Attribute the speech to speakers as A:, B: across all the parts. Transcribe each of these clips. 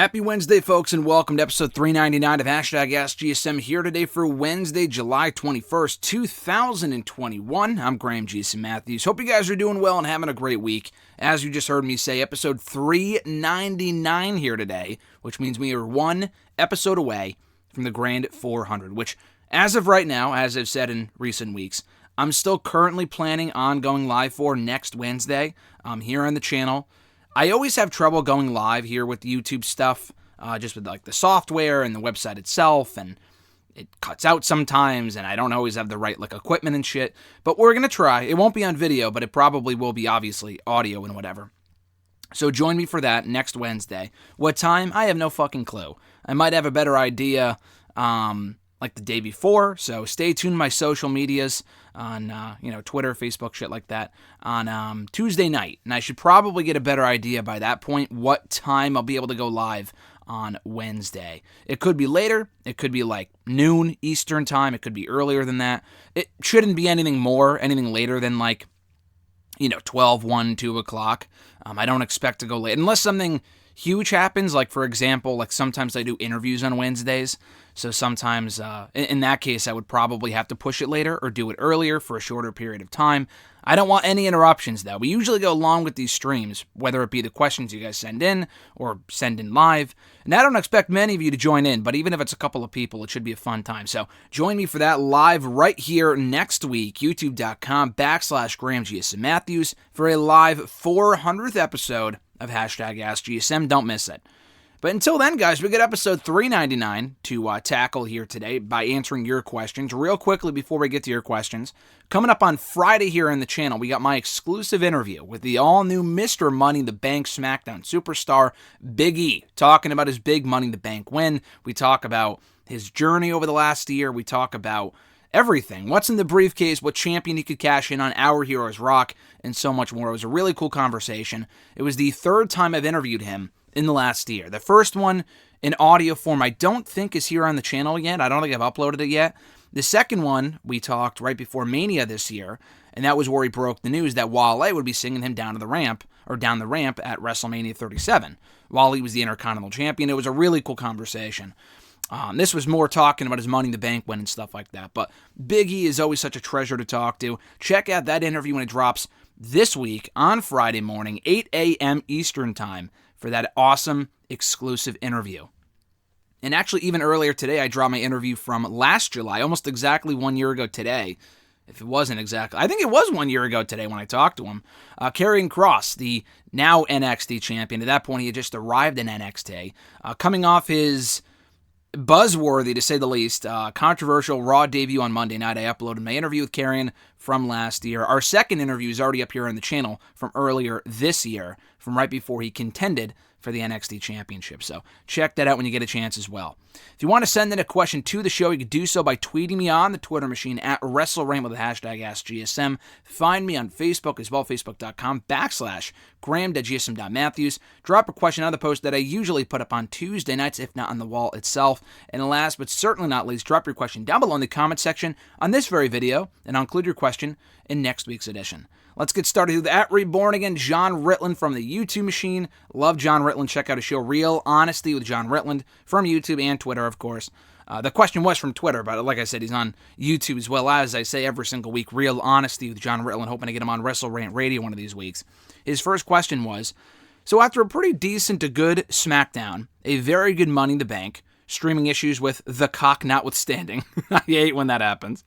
A: Happy Wednesday, folks, and welcome to episode 399 of #AskGSM here today for Wednesday, July 21st, 2021. I'm Graham Jason Matthews. Hope you guys are doing well and having a great week. As you just heard me say, episode 399 here today, which means we are one episode away from the grand 400, which, as of right now, as I've said in recent weeks, I'm still currently planning on going live for next Wednesday here on the channel. I always have trouble going live here with YouTube stuff, just with like the software and the website itself, and it cuts out sometimes, and I don't always have the right like equipment and shit, but we're going to try. It won't be on video, but it probably will be obviously audio and whatever. So join me for that next Wednesday. What time? I have no fucking clue. I might have a better idea like the day before, so stay tuned to my social medias on Twitter, Facebook, shit like that, on Tuesday night. And I should probably get a better idea by that point what time I'll be able to go live on Wednesday. It could be later. It could be like noon Eastern time. It could be earlier than that. It shouldn't be anything later than like 12, 1, 2 o'clock. I don't expect to go late unless something huge happens. Like, for example, like sometimes I do interviews on Wednesdays. So sometimes, in that case, I would probably have to push it later or do it earlier for a shorter period of time. I don't want any interruptions, though. We usually go along with these streams, whether it be the questions you guys send in or send in live. And I don't expect many of you to join in, but even if it's a couple of people, it should be a fun time. So join me for that live right here next week, youtube.com/GrahamGSM Matthews for a live 400th episode of #AskGSM. Don't miss it. But until then, guys, we got episode 399 to tackle here today by answering your questions. Real quickly before we get to your questions, coming up on Friday here on the channel, we got my exclusive interview with the all-new Mr. Money in the Bank SmackDown superstar, Big E, talking about his big Money in the Bank win. We talk about his journey over the last year. We talk about everything. What's in the briefcase, what champion he could cash in on, Our Heroes Rock, and so much more. It was a really cool conversation. It was the third time I've interviewed him in the last year. The first one in audio form I don't think is here on the channel yet. I don't think I've uploaded it yet. The second one we talked right before Mania this year, and that was where he broke the news that Wale would be singing him down the ramp at WrestleMania 37 while he was the Intercontinental Champion. It was a really cool conversation. This was more talking about his Money in the Bank win and stuff like that. But Big E is always such a treasure to talk to. Check out that interview when it drops this week on Friday morning, 8 a.m. Eastern Time, for that awesome exclusive interview. And actually, even earlier today, I dropped my interview from last July, almost exactly 1 year ago today. If it wasn't exactly, I think it was 1 year ago today when I talked to him. Karrion Kross, the now NXT champion. At that point, he had just arrived in NXT. Coming off his buzzworthy, to say the least, controversial Raw debut on Monday night, I uploaded my interview with Karrion from last year. Our second interview is already up here on the channel from earlier this year, from right before he contended for the NXT Championship. So check that out when you get a chance as well. If you want to send in a question to the show, you can do so by tweeting me on the Twitter machine at WrestleRant with the #AskGSM. Find me on Facebook as well, facebook.com/Graham.GSM.Matthews. Drop a question on the post that I usually put up on Tuesday nights, if not on the wall itself. And last but certainly not least, drop your question down below in the comment section on this very video, and I'll include your question in next week's edition. Let's get started with at Reborn again, John Ritland from the YouTube machine. Love John Ritland. Check out his show, Real Honesty with John Ritland, from YouTube and Twitter, of course. The question was from Twitter, but like I said, he's on YouTube as well, as I say every single week, Real Honesty with John Ritland, hoping to get him on WrestleRant Radio one of these weeks. His first question was, so after a pretty decent to good SmackDown, a very good Money in the Bank, streaming issues with the cock notwithstanding. I hate when that happens.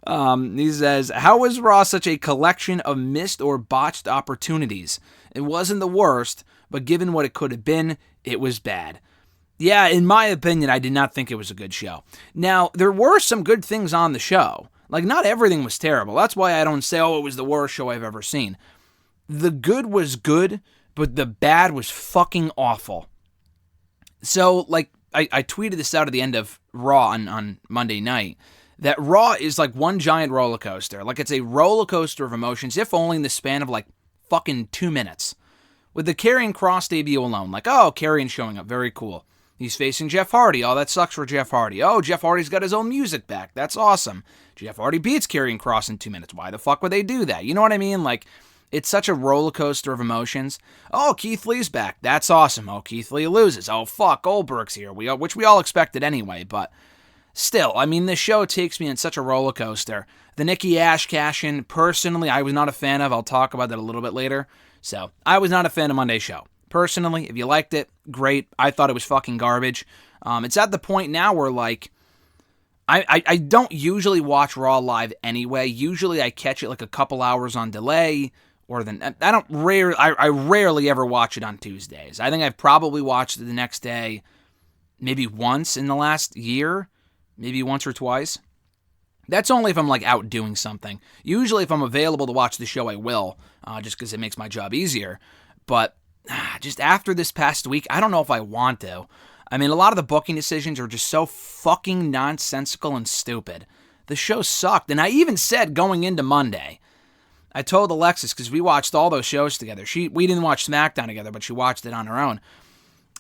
A: He says, how was Raw such a collection of missed or botched opportunities? It wasn't the worst, but given what it could have been, it was bad. Yeah, in my opinion, I did not think it was a good show. Now, there were some good things on the show. Like, not everything was terrible. That's why I don't say, oh, it was the worst show I've ever seen. The good was good, but the bad was fucking awful. So, like, I tweeted this out at the end of Raw on Monday night, that Raw is like one giant roller coaster. Like, it's a roller coaster of emotions, if only in the span of like fucking 2 minutes. With the Karrion Kross debut alone, like, oh, Karrion showing up, very cool. He's facing Jeff Hardy. Oh, that sucks for Jeff Hardy. Oh, Jeff Hardy's got his own music back. That's awesome. Jeff Hardy beats Karrion Kross in 2 minutes. Why the fuck would they do that? You know what I mean? Like, It's such a roller coaster of emotions. Oh, Keith Lee's back. That's awesome. Oh, Keith Lee loses. Oh, fuck, Goldberg's here. Which we all expected anyway, but still, I mean, this show takes me in such a roller coaster. The Nikki A.S.H. cash-in, personally, I was not a fan of. I'll talk about that a little bit later. So, I was not a fan of Monday's show. Personally, if you liked it, great. I thought it was fucking garbage. It's at the point now where, like, I don't usually watch Raw live anyway. Usually I catch it like a couple hours on delay, or I rarely ever watch it on Tuesdays. I think I've probably watched it the next day maybe once in the last year, maybe once or twice. That's only if I'm like out doing something. Usually if I'm available to watch the show, I will, just because it makes my job easier. But just after this past week, I don't know if I want to. I mean, a lot of the booking decisions are just so fucking nonsensical and stupid. The show sucked, and I even said going into Monday, I told Alexis, because we watched all those shows together. We didn't watch SmackDown together, but she watched it on her own.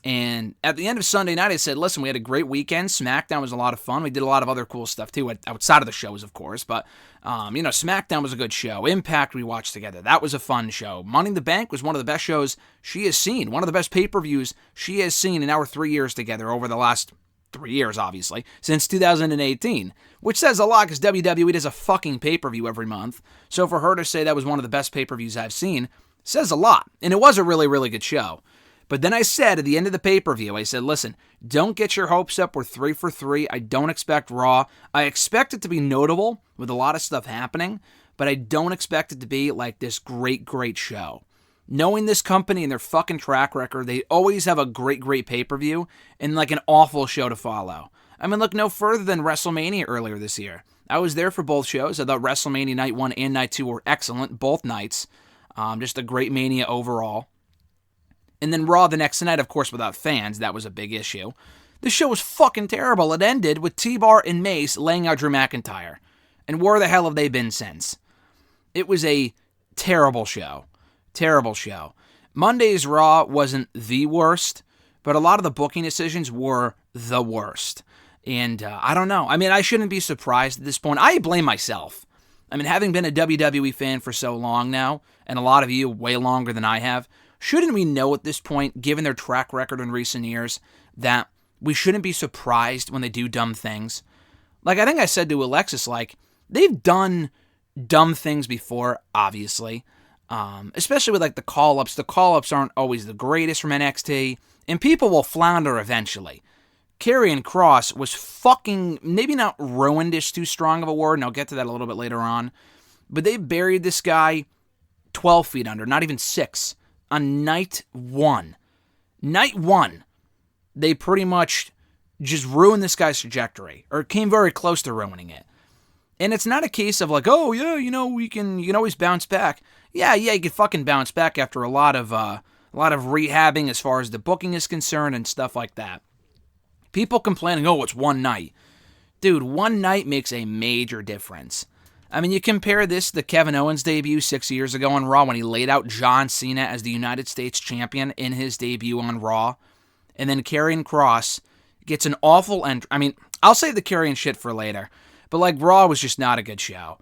A: And at the end of Sunday night, I said, listen, we had a great weekend. SmackDown was a lot of fun. We did a lot of other cool stuff, too, outside of the shows, of course. But, SmackDown was a good show. Impact we watched together. That was a fun show. Money in the Bank was one of the best shows she has seen. One of the best pay-per-views she has seen in our 3 years together over the last 3 years, obviously, since 2018. Which says a lot, because WWE does a fucking pay-per-view every month. So for her to say that was one of the best pay-per-views I've seen says a lot. And it was a really, really good show. But then I said at the end of the pay-per-view, I said, listen, don't get your hopes up. We're 3 for 3. I don't expect Raw. I expect it to be notable with a lot of stuff happening, but I don't expect it to be like this great, great show. Knowing this company and their fucking track record, they always have a great, great pay-per-view and like an awful show to follow. I mean, look no further than WrestleMania earlier this year. I was there for both shows. I thought WrestleMania Night 1 and Night 2 were excellent, both nights. Just a great Mania overall. And then Raw the next night, of course, without fans. That was a big issue. The show was fucking terrible. It ended with T-Bar and Mace laying out Drew McIntyre. And where the hell have they been since? It was a terrible show. Terrible show. Monday's Raw wasn't the worst, but a lot of the booking decisions were the worst. And I don't know. I mean, I shouldn't be surprised at this point. I blame myself. I mean, having been a WWE fan for so long now, and a lot of you way longer than I have, shouldn't we know at this point, given their track record in recent years, that we shouldn't be surprised when they do dumb things? Like, I think I said to Alexis, like, they've done dumb things before, obviously. Especially with, like, the call-ups. The call-ups aren't always the greatest from NXT, and people will flounder eventually. Karrion Kross was fucking, maybe not ruined is too strong of a word, and I'll get to that a little bit later on, but they buried this guy 12 feet under, not even 6. On night 1. Night 1, they pretty much just ruined this guy's trajectory, or came very close to ruining it. And it's not a case of like, oh yeah, you can always bounce back. Yeah, you can fucking bounce back after a lot of rehabbing as far as the booking is concerned and stuff like that. People complaining, oh, it's one night. Dude, one night makes a major difference. I mean, you compare this to Kevin Owens' debut 6 years ago on Raw when he laid out John Cena as the United States Champion in his debut on Raw. And then Karrion Kross gets an awful I mean, I'll save the Karrion shit for later. But, like, Raw was just not a good show.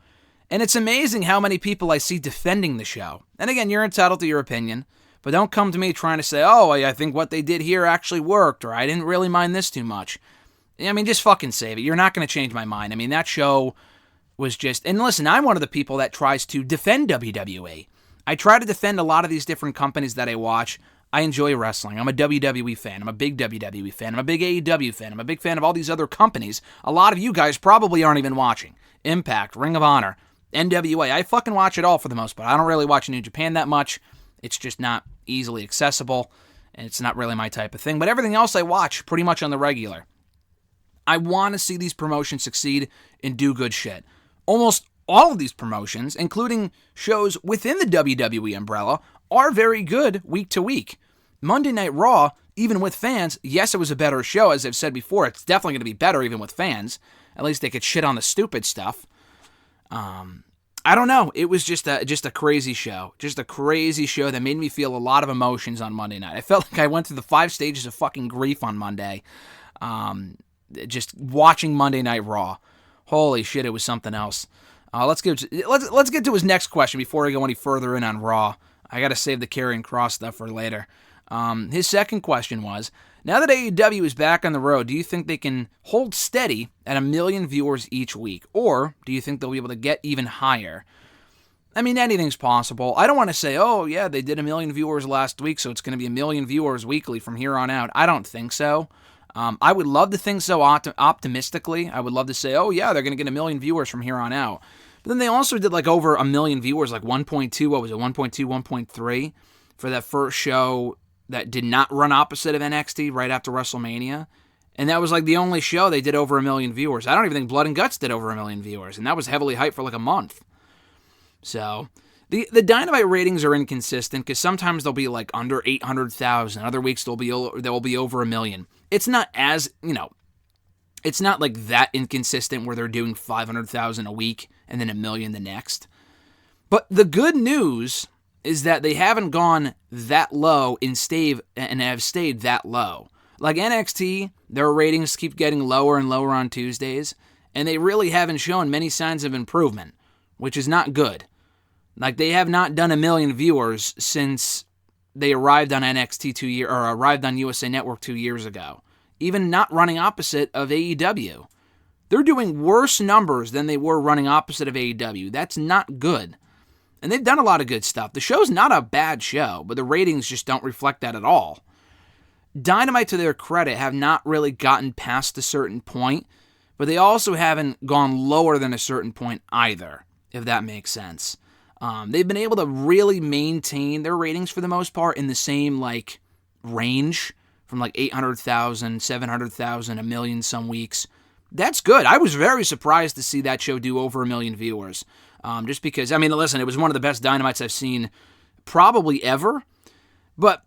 A: And it's amazing how many people I see defending the show. And again, you're entitled to your opinion. But don't come to me trying to say, oh, I think what they did here actually worked, or I didn't really mind this too much. I mean, just fucking save it. You're not going to change my mind. I mean, that show was just... And listen, I'm one of the people that tries to defend WWE. I try to defend a lot of these different companies that I watch. I enjoy wrestling. I'm a WWE fan. I'm a big WWE fan. I'm a big AEW fan. I'm a big fan of all these other companies. A lot of you guys probably aren't even watching. Impact, Ring of Honor, NWA. I fucking watch it all for the most part. I don't really watch New Japan that much. It's just not easily accessible, and it's not really my type of thing. But everything else I watch pretty much on the regular. I want to see these promotions succeed and do good shit. Almost all of these promotions, including shows within the WWE umbrella, are very good week to week. Monday Night Raw, even with fans, yes, it was a better show. As I've said before, it's definitely going to be better even with fans. At least they could shit on the stupid stuff. I don't know. It was just a crazy show. Just a crazy show that made me feel a lot of emotions on Monday night. I felt like I went through the 5 stages of fucking grief on Monday. Just watching Monday Night Raw. Holy shit, it was something else. Let's get to his next question before I go any further in on Raw. I got to save the Karrion Kross stuff for later. His second question was, now that AEW is back on the road, do you think they can hold steady at 1 million viewers each week? Or do you think they'll be able to get even higher? I mean, anything's possible. I don't want to say, oh, yeah, they did 1 million viewers last week, so it's going to be 1 million viewers weekly from here on out. I don't think so. I would love to think so optimistically. I would love to say, oh, yeah, they're going to get 1 million viewers from here on out. But then they also did like over 1 million viewers, like 1.2, what was it, 1.2, 1.3 for that first show that did not run opposite of NXT right after WrestleMania. And that was like the only show they did over 1 million viewers. I don't even think Blood and Guts did over 1 million viewers, and that was heavily hyped for like a month. So the Dynamite ratings are inconsistent because sometimes they'll be like under 800,000. Other weeks they'll be over 1 million. It's not as, it's not like that inconsistent where they're doing 500,000 a week and then 1 million the next. But the good news is that they haven't gone that low and have stayed that low. Like NXT, their ratings keep getting lower and lower on Tuesdays, and they really haven't shown many signs of improvement, which is not good. Like, they have not done 1 million viewers since they arrived on arrived on USA Network 2 years ago. Even not running opposite of AEW. They're doing worse numbers than they were running opposite of AEW. That's not good. And they've done a lot of good stuff. The show's not a bad show, but the ratings just don't reflect that at all. Dynamite, to their credit, have not really gotten past a certain point, but they also haven't gone lower than a certain point either, if that makes sense. They've been able to really maintain their ratings for the most part in the same range from 800,000, 700,000, 1 million some weeks. That's good. I was very surprised to see that show do over 1 million viewers. Just because, listen, it was one of the best Dynamites I've seen probably ever. But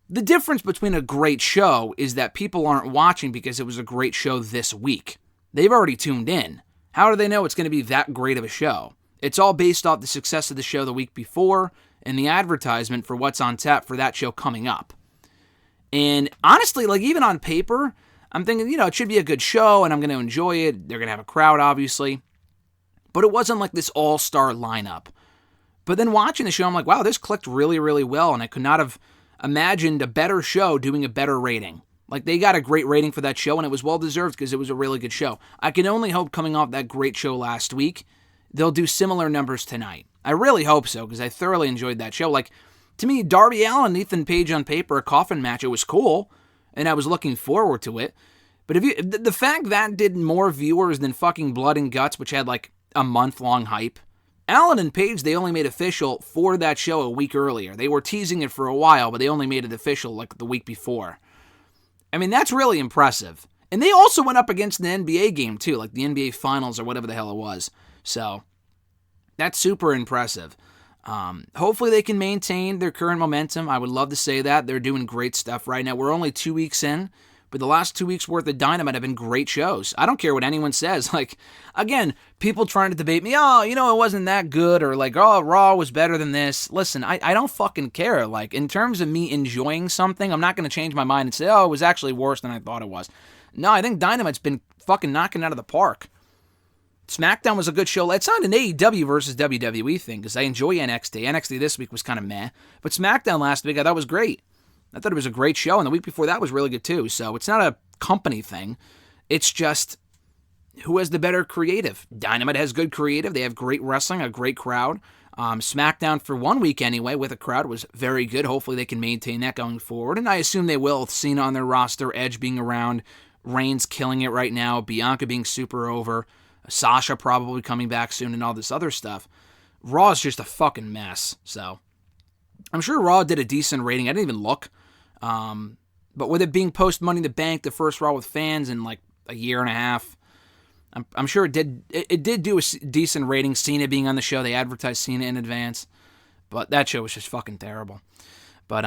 A: the difference between a great show is that people aren't watching because it was a great show this week. They've already tuned in. How do they know it's going to be that great of a show? It's all based off the success of the show the week before and the advertisement for what's on tap for that show coming up. And honestly, even on paper, I'm thinking, it should be a good show and I'm going to enjoy it. They're going to have a crowd, obviously. But it wasn't like this all-star lineup. But then watching the show, I'm like, wow, this clicked really, really well, and I could not have imagined a better show doing a better rating. They got a great rating for that show, and it was well-deserved because it was a really good show. I can only hope coming off that great show last week, they'll do similar numbers tonight. I really hope so, because I thoroughly enjoyed that show. To me, Darby Allin and Ethan Page on paper, a coffin match, it was cool, and I was looking forward to it. But the fact that did more viewers than fucking Blood and Guts, which had a month-long hype. Allin and Page, they only made official for that show a week earlier. They were teasing it for a while, but they only made it official the week before. That's really impressive. And they also went up against the NBA game, too, the NBA Finals or whatever the hell it was. So, that's super impressive. Hopefully they can maintain their current momentum. I would love to say that. They're doing great stuff right now. We're only 2 weeks in, but the last 2 weeks worth of Dynamite have been great shows. I don't care what anyone says. Again, people trying to debate me, it wasn't that good, or Raw was better than this. Listen, I don't fucking care. In terms of me enjoying something, I'm not going to change my mind and say, it was actually worse than I thought it was. No, I think Dynamite's been fucking knocking out of the park. SmackDown was a good show. It's not an AEW versus WWE thing, because I enjoy NXT. NXT this week was kind of meh. But SmackDown last week I thought was great. I thought it was a great show, and the week before that was really good too. So it's not a company thing. It's just who has the better creative. Dynamite has good creative. They have great wrestling, a great crowd. SmackDown, for 1 week anyway, with a crowd, was very good. Hopefully they can maintain that going forward, and I assume they will. Cena on their roster, Edge being around, Reigns killing it right now, Bianca being super over, Sasha probably coming back soon, and all this other stuff. Raw is just a fucking mess, so I'm sure Raw did a decent rating. I didn't even look. But with it being post Money in the Bank, the first Raw with fans in a year and a half, I'm sure it did do a decent rating. Cena being on the show, they advertised Cena in advance, but that show was just fucking terrible. But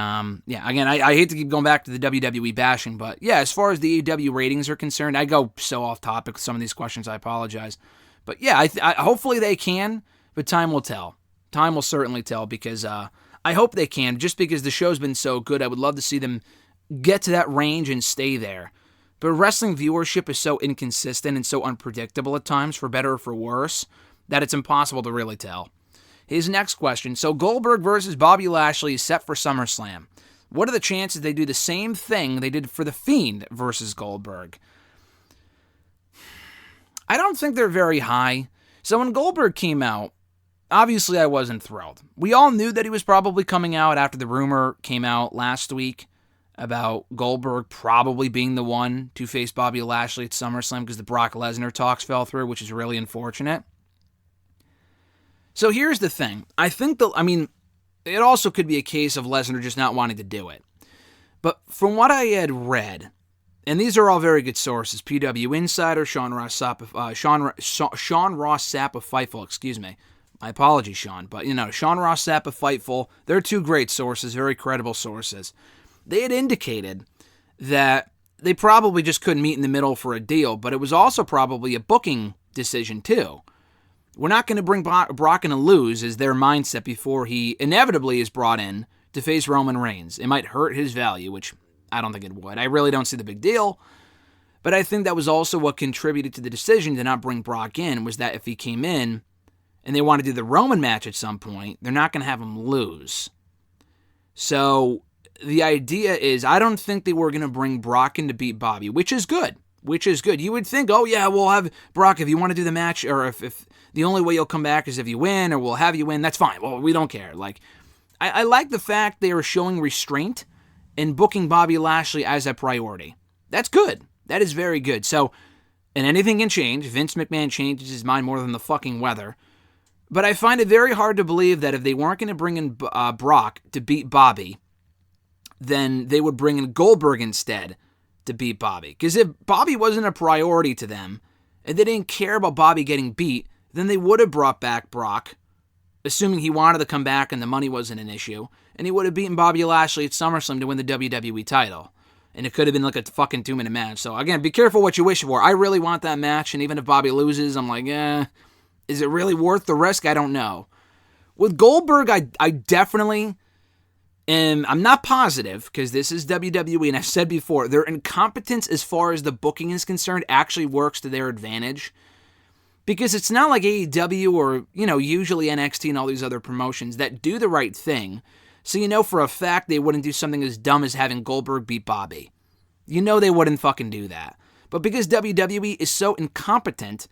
A: yeah, again, I hate to keep going back to the WWE bashing, but yeah, as far as the AEW ratings are concerned, I go so off topic with some of these questions. I apologize, but yeah, I hopefully they can, but time will tell. Time will certainly tell, because I hope they can, just because the show's been so good. I would love to see them get to that range and stay there. But wrestling viewership is so inconsistent and so unpredictable at times, for better or for worse, that it's impossible to really tell. His next question, so Goldberg versus Bobby Lashley is set for SummerSlam. What are the chances they do the same thing they did for The Fiend versus Goldberg? I don't think they're very high. So when Goldberg came out, obviously I wasn't thrilled. We all knew that he was probably coming out after the rumor came out last week about Goldberg probably being the one to face Bobby Lashley at SummerSlam because the Brock Lesnar talks fell through, which is really unfortunate. So here's the thing. I think it also could be a case of Lesnar just not wanting to do it. But from what I had read, and these are all very good sources, PW Insider, Sean Ross Sapp of Fightful, excuse me. My apologies, Sean. But, Sean Ross Sapp of Fightful, they're two great sources, very credible sources. They had indicated that they probably just couldn't meet in the middle for a deal, but it was also probably a booking decision, too. We're not going to bring Brock in to lose is their mindset before he inevitably is brought in to face Roman Reigns. It might hurt his value, which I don't think it would. I really don't see the big deal. But I think that was also what contributed to the decision to not bring Brock in, was that if he came in and they want to do the Roman match at some point, they're not going to have him lose. So the idea is, I don't think they were going to bring Brock in to beat Bobby, which is good. You would think, oh yeah, we'll have Brock if you want to do the match, or if the only way you'll come back is if you win, or we'll have you win, that's fine. Well, we don't care. I like the fact they are showing restraint in booking Bobby Lashley as a priority. That's good. That is very good. So, and anything can change. Vince McMahon changes his mind more than the fucking weather. But I find it very hard to believe that if they weren't going to bring in Brock to beat Bobby, then they would bring in Goldberg instead to beat Bobby. Because if Bobby wasn't a priority to them, and they didn't care about Bobby getting beat, then they would have brought back Brock, assuming he wanted to come back and the money wasn't an issue, and he would have beaten Bobby Lashley at SummerSlam to win the WWE title. And it could have been like a fucking 2-minute match. So again, be careful what you wish for. I really want that match, and even if Bobby loses, I'm like, is it really worth the risk? I don't know. With Goldberg, I definitely am. I'm not positive, because this is WWE, and I've said before, their incompetence as far as the booking is concerned actually works to their advantage. Because it's not like AEW or, usually NXT and all these other promotions that do the right thing. So for a fact they wouldn't do something as dumb as having Goldberg beat Bobby. They wouldn't fucking do that. But because WWE is so incompetent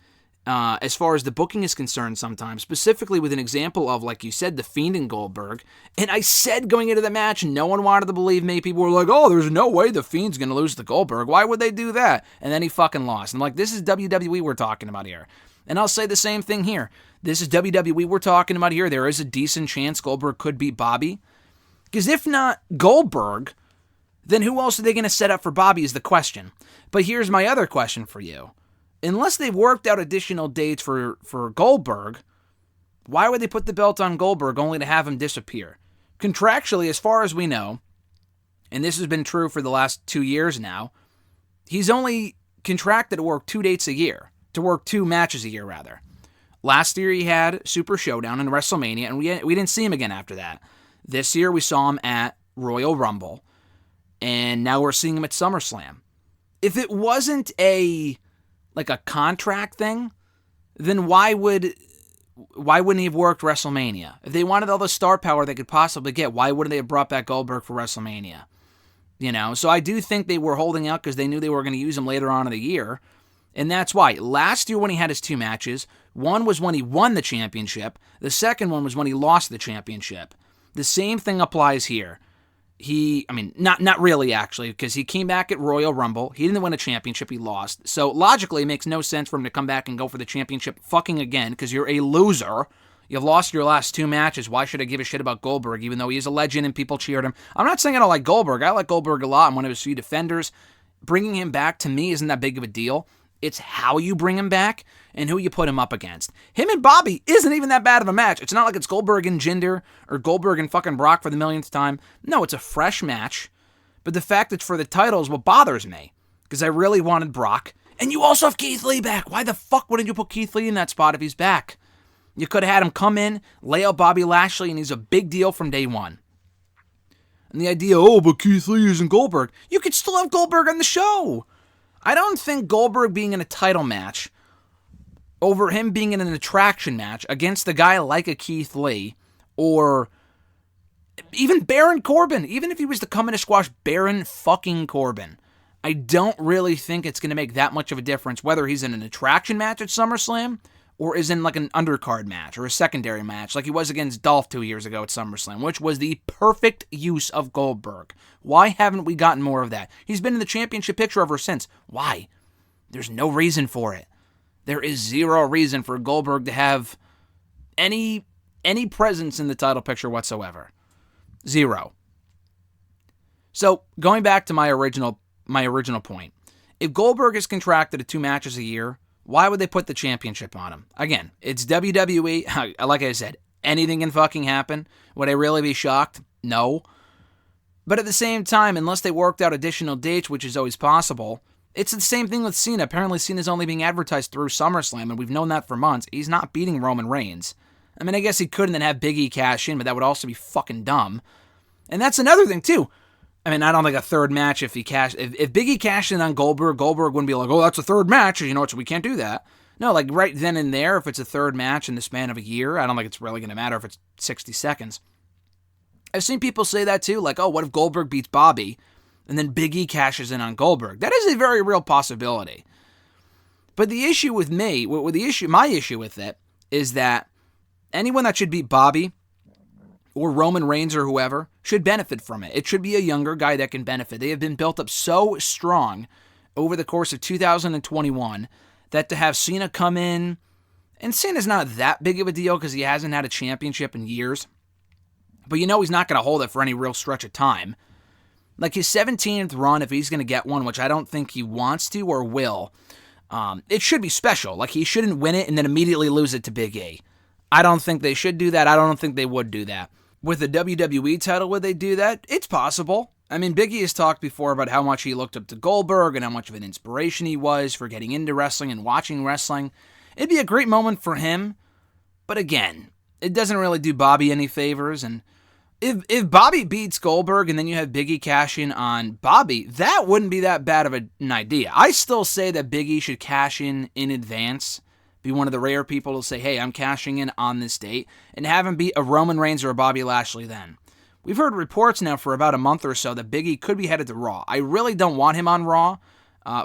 A: as far as the booking is concerned sometimes, specifically with an example of, like you said, The Fiend and Goldberg, and I said going into the match, no one wanted to believe me. People were like, oh, there's no way The Fiend's going to lose to Goldberg. Why would they do that? And then he fucking lost. I'm like, this is WWE we're talking about here. And I'll say the same thing here. This is WWE we're talking about here. There is a decent chance Goldberg could beat Bobby. Because if not Goldberg, then who else are they going to set up for Bobby is the question. But here's my other question for you. Unless they've worked out additional dates for Goldberg, why would they put the belt on Goldberg only to have him disappear? Contractually, as far as we know, and this has been true for the last 2 years now, he's only contracted to work 2 dates a year. To work 2 matches a year, rather. Last year he had Super Showdown and WrestleMania, and we didn't see him again after that. This year we saw him at Royal Rumble, and now we're seeing him at SummerSlam. If it wasn't a contract thing, then why wouldn't he have worked WrestleMania? If they wanted all the star power they could possibly get, why wouldn't they have brought back Goldberg for WrestleMania? So I do think they were holding out because they knew they were going to use him later on in the year. And that's why. Last year when he had his 2 matches, one was when he won the championship. The second one was when he lost the championship. The same thing applies here. Not really actually, because he came back at Royal Rumble. He didn't win a championship, he lost. So logically, it makes no sense for him to come back and go for the championship fucking again, because you're a loser. You've lost your last 2 matches. Why should I give a shit about Goldberg, even though he's a legend and people cheered him? I'm not saying I don't like Goldberg. I like Goldberg a lot. I'm one of his few defenders. Bringing him back, to me, isn't that big of a deal. It's how you bring him back and who you put him up against. Him and Bobby isn't even that bad of a match. It's not like it's Goldberg and Jinder or Goldberg and fucking Brock for the millionth time. No, it's a fresh match. But the fact it's for the title is what bothers me, because I really wanted Brock. And you also have Keith Lee back. Why the fuck wouldn't you put Keith Lee in that spot if he's back? You could have had him come in, lay out Bobby Lashley, and he's a big deal from day one. And the idea, but Keith Lee isn't Goldberg. You could still have Goldberg on the show. I don't think Goldberg being in a title match over him being in an attraction match against a guy like a Keith Lee, or even Baron Corbin, even if he was to come in to squash Baron fucking Corbin. I don't really think it's going to make that much of a difference whether he's in an attraction match at SummerSlam or is in like an undercard match or a secondary match like he was against Dolph 2 years ago at SummerSlam, which was the perfect use of Goldberg. Why haven't we gotten more of that? He's been in the championship picture ever since. Why? There's no reason for it. There is zero reason for Goldberg to have any presence in the title picture whatsoever. Zero. So, going back to my original point, if Goldberg is contracted to 2 matches a year, why would they put the championship on him? Again, it's WWE. Like I said, anything can fucking happen. Would I really be shocked? No. But at the same time, unless they worked out additional dates, which is always possible, it's the same thing with Cena. Apparently, Cena's only being advertised through SummerSlam, and we've known that for months. He's not beating Roman Reigns. I mean, I guess he could and then have Big E cash in, but that would also be fucking dumb. And that's another thing, too. I mean, I don't think a third match if Big E cashed in on Goldberg wouldn't be like, oh, that's a third match, so we can't do that. No, like right then and there, if it's a third match in the span of a year, I don't think it's really going to matter if it's 60 seconds. I've seen people say that too, like, oh, what if Goldberg beats Bobby and then Big E cashes in on Goldberg? That is a very real possibility. But the issue with my issue with it is that anyone that should beat Bobby or Roman Reigns or whoever should benefit from it. It should be a younger guy that can benefit. They have been built up so strong over the course of 2021 that to have Cena come in, and Cena's not that big of a deal because he hasn't had a championship in years, but he's not going to hold it for any real stretch of time. Like his 17th run, if he's going to get one, which I don't think he wants to or will, it should be special. Like he shouldn't win it and then immediately lose it to Big E. I don't think they should do that. I don't think they would do that. With the WWE title, would they do that? It's possible. I mean, Big E has talked before about how much he looked up to Goldberg and how much of an inspiration he was for getting into wrestling and watching wrestling. It'd be a great moment for him. But again, it doesn't really do Bobby any favors. And if Bobby beats Goldberg and then you have Big E cash in on Bobby, that wouldn't be that bad of an idea. I still say that Big E should cash in advance. Be one of the rare people to say, hey, I'm cashing in on this date, and have him beat a Roman Reigns or a Bobby Lashley then. We've heard reports now for about a month or so that Big E could be headed to Raw. I really don't want him on Raw.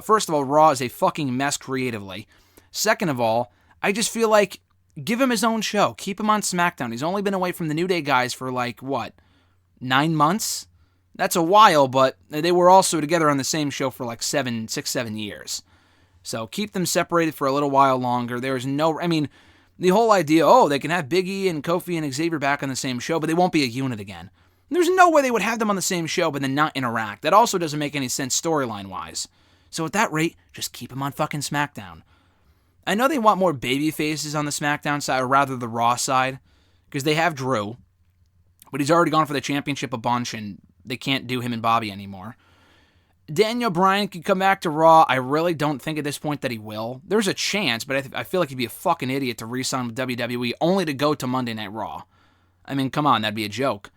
A: First of all, Raw is a fucking mess creatively. Second of all, I just feel like give him his own show. Keep him on SmackDown. He's only been away from the New Day guys for 9 months? That's a while, but they were also together on the same show for 7 years. So keep them separated for a little while longer. The whole idea, they can have Big E and Kofi and Xavier back on the same show, but they won't be a unit again. There's no way they would have them on the same show but then not interact. That also doesn't make any sense storyline-wise. So at that rate, just keep them on fucking SmackDown. I know they want more baby faces on the SmackDown side, or rather the Raw side, because they have Drew, but he's already gone for the championship a bunch, and they can't do him and Bobby anymore. Daniel Bryan could come back to Raw. I really don't think at this point that he will. There's a chance, but I feel like he'd be a fucking idiot to re-sign with WWE only to go to Monday Night Raw. I mean, come on, that'd be a joke.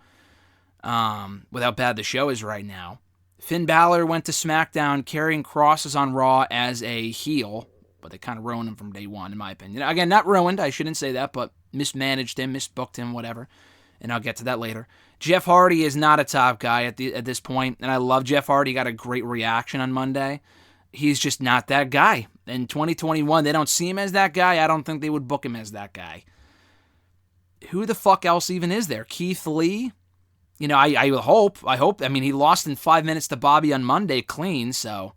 A: With how bad the show is right now. Finn Balor went to SmackDown carrying crosses on Raw as a heel, but they kind of ruined him from day one, in my opinion. Again, not ruined, I shouldn't say that, but mismanaged him, misbooked him, whatever. And I'll get to that later. Jeff Hardy is not a top guy at this point, and I love Jeff Hardy. He got a great reaction on Monday. He's just not that guy. In 2021, they don't see him as that guy. I don't think they would book him as that guy. Who the fuck else even is there? Keith Lee? I hope. I mean, he lost in 5 minutes to Bobby on Monday clean, so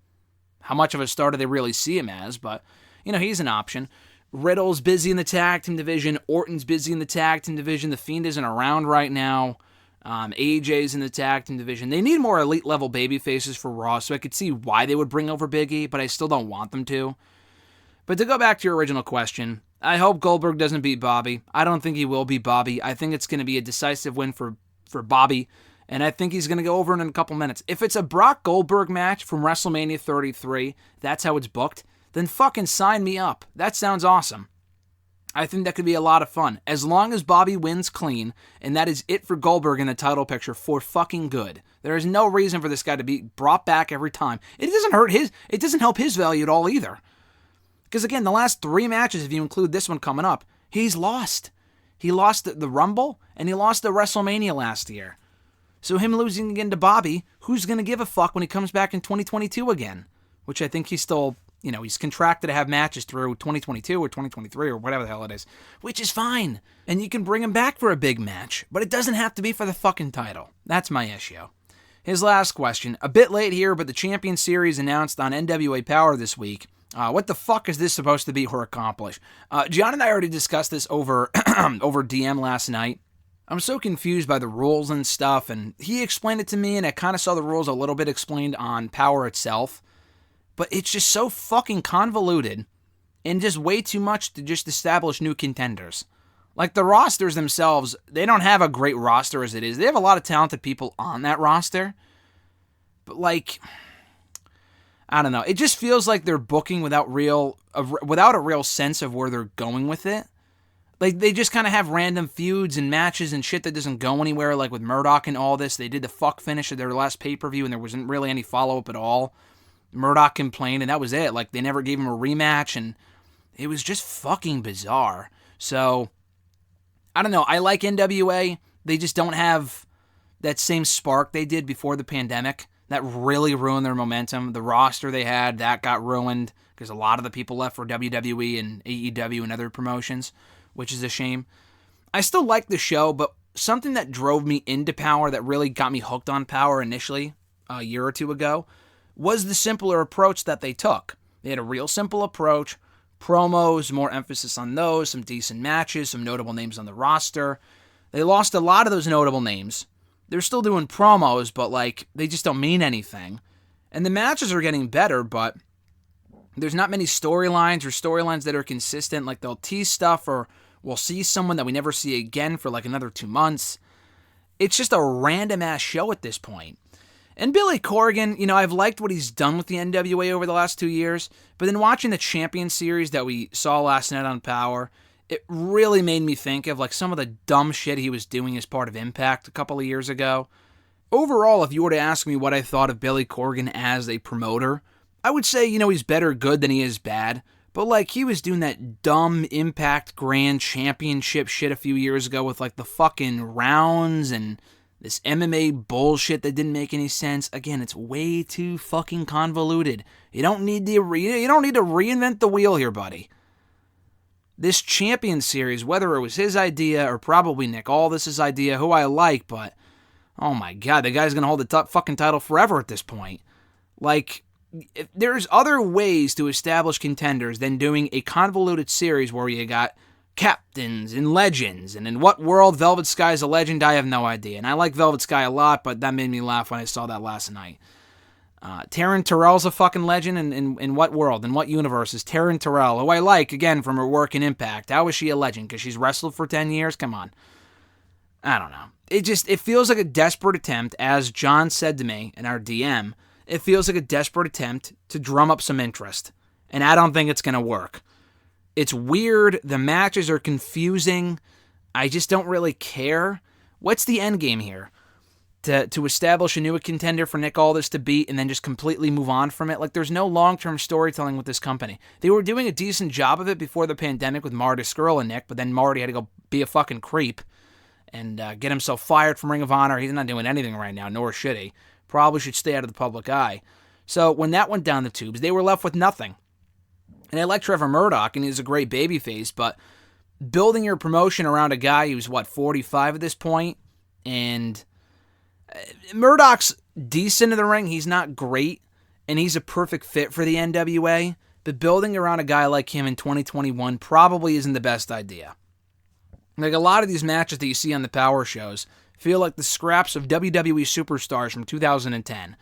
A: how much of a star do they really see him as? But, he's an option. Riddle's busy in the tag team division. Orton's busy in the tag team division. The Fiend isn't around right now. AJ's in the tag team division. They need more elite level baby faces for Raw, so I could see why they would bring over Big E, but I still don't want them to. But to go back to your original question, I hope Goldberg doesn't beat Bobby. I don't think he will beat Bobby. I think it's going to be a decisive win for Bobby, and I think he's going to go over in a couple minutes. If it's a Brock Goldberg match from WrestleMania 33, that's how it's booked, then fucking sign me up. That sounds awesome. I think that could be a lot of fun. As long as Bobby wins clean, and that is it for Goldberg in the title picture for fucking good. There is no reason for this guy to be brought back every time. It doesn't help his value at all either. Because again, the last 3 matches, if you include this one coming up, he's lost. He lost the Rumble, and he lost the WrestleMania last year. So him losing again to Bobby, who's going to give a fuck when he comes back in 2022 again? Which I think he's still, he's contracted to have matches through 2022 or 2023 or whatever the hell it is. Which is fine. And you can bring him back for a big match. But it doesn't have to be for the fucking title. That's my issue. His last question. A bit late here, but the Champion Series announced on NWA Power this week. What the fuck is this supposed to be or accomplish? John and I already discussed this over DM last night. I'm so confused by the rules and stuff, and he explained it to me, and I kind of saw the rules a little bit explained on Power itself. But it's just so fucking convoluted, and just way too much to just establish new contenders. Like, the rosters themselves, they don't have a great roster as it is. They have a lot of talented people on that roster. But, like, I don't know. It just feels like they're booking without a real sense of where they're going with it. Like, they just kind of have random feuds and matches and shit that doesn't go anywhere, like with Murdoch and all this. They did the fuck finish of their last pay-per-view, and there wasn't really any follow-up at all. Murdoch complained, and that was it. Like, they never gave him a rematch, and it was just fucking bizarre. So, I don't know. I like NWA. They just don't have that same spark they did before the pandemic. That really ruined their momentum. The roster they had, that got ruined because a lot of the people left for WWE and AEW and other promotions, which is a shame. I still like the show, but something that drove me into Power, that really got me hooked on Power initially a year or two ago, was the simpler approach that they took. They had a real simple approach, promos, more emphasis on those, some decent matches, some notable names on the roster. They lost a lot of those notable names. They're still doing promos, but like they just don't mean anything. And the matches are getting better, but there's not many storylines that are consistent. Like they'll tease stuff, or we'll see someone that we never see again for like another 2 months. It's just a random ass show at this point. And Billy Corgan, I've liked what he's done with the NWA over the last 2 years, but then watching the Champion Series that we saw last night on Power, it really made me think of like some of the dumb shit he was doing as part of Impact a couple of years ago. Overall, if you were to ask me what I thought of Billy Corgan as a promoter, I would say, he's better good than he is bad, but like he was doing that dumb Impact Grand Championship shit a few years ago with like the fucking rounds and this MMA bullshit that didn't make any sense. Again, it's way too fucking convoluted. You don't need to reinvent the wheel here, buddy. This Champion Series, whether it was his idea or probably Nick Aldis' idea, who I like, but oh my god, the guy's gonna hold the fucking title forever at this point. Like, there's other ways to establish contenders than doing a convoluted series where you got captains and legends, and in what world Velvet Sky is a legend, I have no idea. And I like Velvet Sky a lot, but that made me laugh when I saw that last night. Taryn Terrell's a fucking legend. In what world, in what universe is Taryn Terrell, who I like, again, from her work in Impact? How is she a legend? Because she's wrestled for 10 years? Come on. I don't know. It feels like a desperate attempt, as John said to me in our DM, it feels like a desperate attempt to drum up some interest. And I don't think it's going to work. It's weird. The matches are confusing. I just don't really care. What's the end game here? To establish a new contender for Nick Aldis to beat and then just completely move on from it? Like, there's no long-term storytelling with this company. They were doing a decent job of it before the pandemic with Marty Scurll and Nick, but then Marty had to go be a fucking creep and get himself fired from Ring of Honor. He's not doing anything right now, nor should he. Probably should stay out of the public eye. So when that went down the tubes, they were left with nothing. And I like Trevor Murdoch, and he's a great babyface, but building your promotion around a guy who's, 45 at this point, and Murdoch's decent in the ring. He's not great, and he's a perfect fit for the NWA, but building around a guy like him in 2021 probably isn't the best idea. Like, a lot of these matches that you see on the Power shows feel like the scraps of WWE superstars from 2010.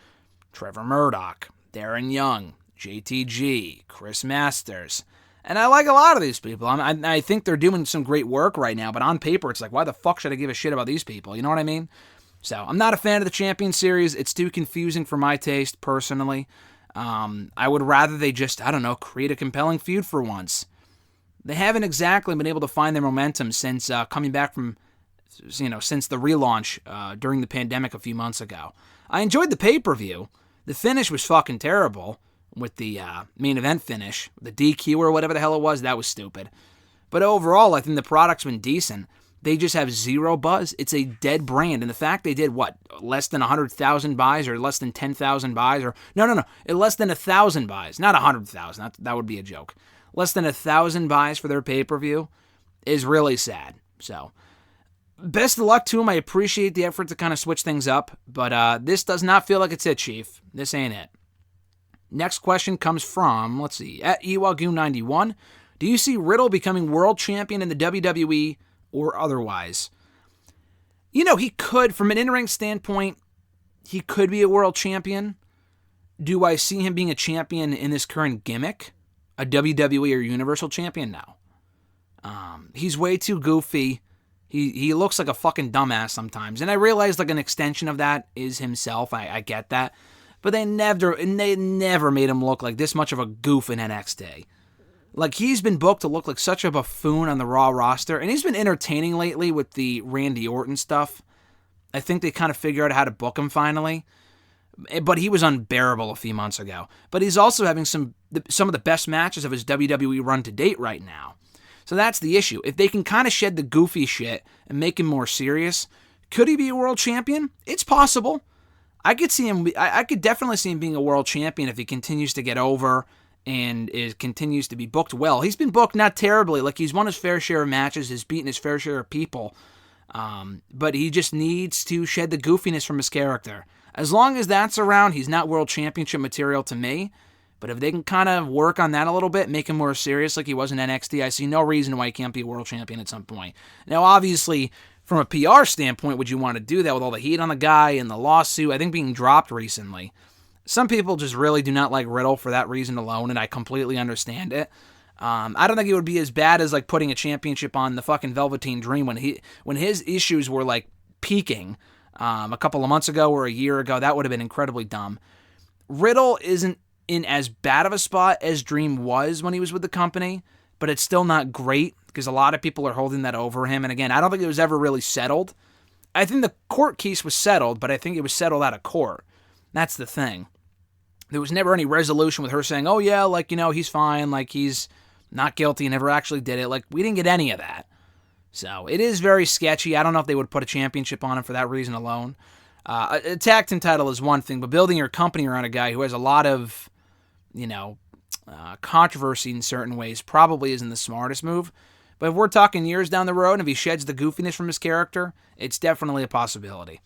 A: Trevor Murdoch, Darren Young, JTG, Chris Masters. And I like a lot of these people. I think they're doing some great work right now, but on paper, it's like, why the fuck should I give a shit about these people? You know what I mean? So, I'm not a fan of the Champion Series. It's too confusing for my taste, personally. I would rather they just, create a compelling feud for once. They haven't exactly been able to find their momentum since coming back from, since the relaunch during the pandemic a few months ago. I enjoyed the pay-per-view. The finish was fucking terrible. with the main event finish, the DQ or whatever the hell it was. That was stupid. But overall, I think the product's been decent. They just have zero buzz. It's a dead brand. And the fact they did, less than 100,000 buys or less than 10,000 buys? Or no, less than 1,000 buys. Not 100,000. That would be a joke. Less than 1,000 buys for their pay-per-view is really sad. So, best of luck to them. I appreciate the effort to kind of switch things up. But this does not feel like it's it, Chief. This ain't it. Next question comes from, at Ewagoo91. Do you see Riddle becoming world champion in the WWE or otherwise? He could, from an in-ring standpoint, he could be a world champion. Do I see him being a champion in this current gimmick? A WWE or Universal champion? No. He's way too goofy. He looks like a fucking dumbass sometimes. And I realize an extension of that is himself. I get that. But they never made him look like this much of a goof in NXT. He's been booked to look like such a buffoon on the Raw roster, and he's been entertaining lately with the Randy Orton stuff. I think they kind of figured out how to book him finally, but he was unbearable a few months ago. But he's also having some of the best matches of his WWE run to date right now. So that's the issue. If they can kind of shed the goofy shit and make him more serious, could he be a world champion? It's possible. I could see him. I could definitely see him being a world champion if he continues to get over and continues to be booked well. He's been booked not terribly. He's won his fair share of matches, has beaten his fair share of people. But he just needs to shed the goofiness from his character. As long as that's around, he's not world championship material to me. But if they can kind of work on that a little bit, make him more serious like he was in NXT, I see no reason why he can't be a world champion at some point. Now, obviously, from a PR standpoint, would you want to do that with all the heat on the guy and the lawsuit? I think being dropped recently. Some people just really do not like Riddle for that reason alone, and I completely understand it. I don't think it would be as bad as putting a championship on the fucking Velveteen Dream when his issues were peaking a couple of months ago or a year ago. That would have been incredibly dumb. Riddle isn't in as bad of a spot as Dream was when he was with the company, but it's still not great because a lot of people are holding that over him. And again, I don't think it was ever really settled. I think the court case was settled, but I think it was settled out of court. That's the thing. There was never any resolution with her saying, oh yeah, he's fine, he's not guilty, never actually did it. We didn't get any of that. So it is very sketchy. I don't know if they would put a championship on him for that reason alone. A tag team title is one thing, but building your company around a guy who has a lot of, controversy in certain ways probably isn't the smartest move. But if we're talking years down the road, and if he sheds the goofiness from his character, it's definitely a possibility.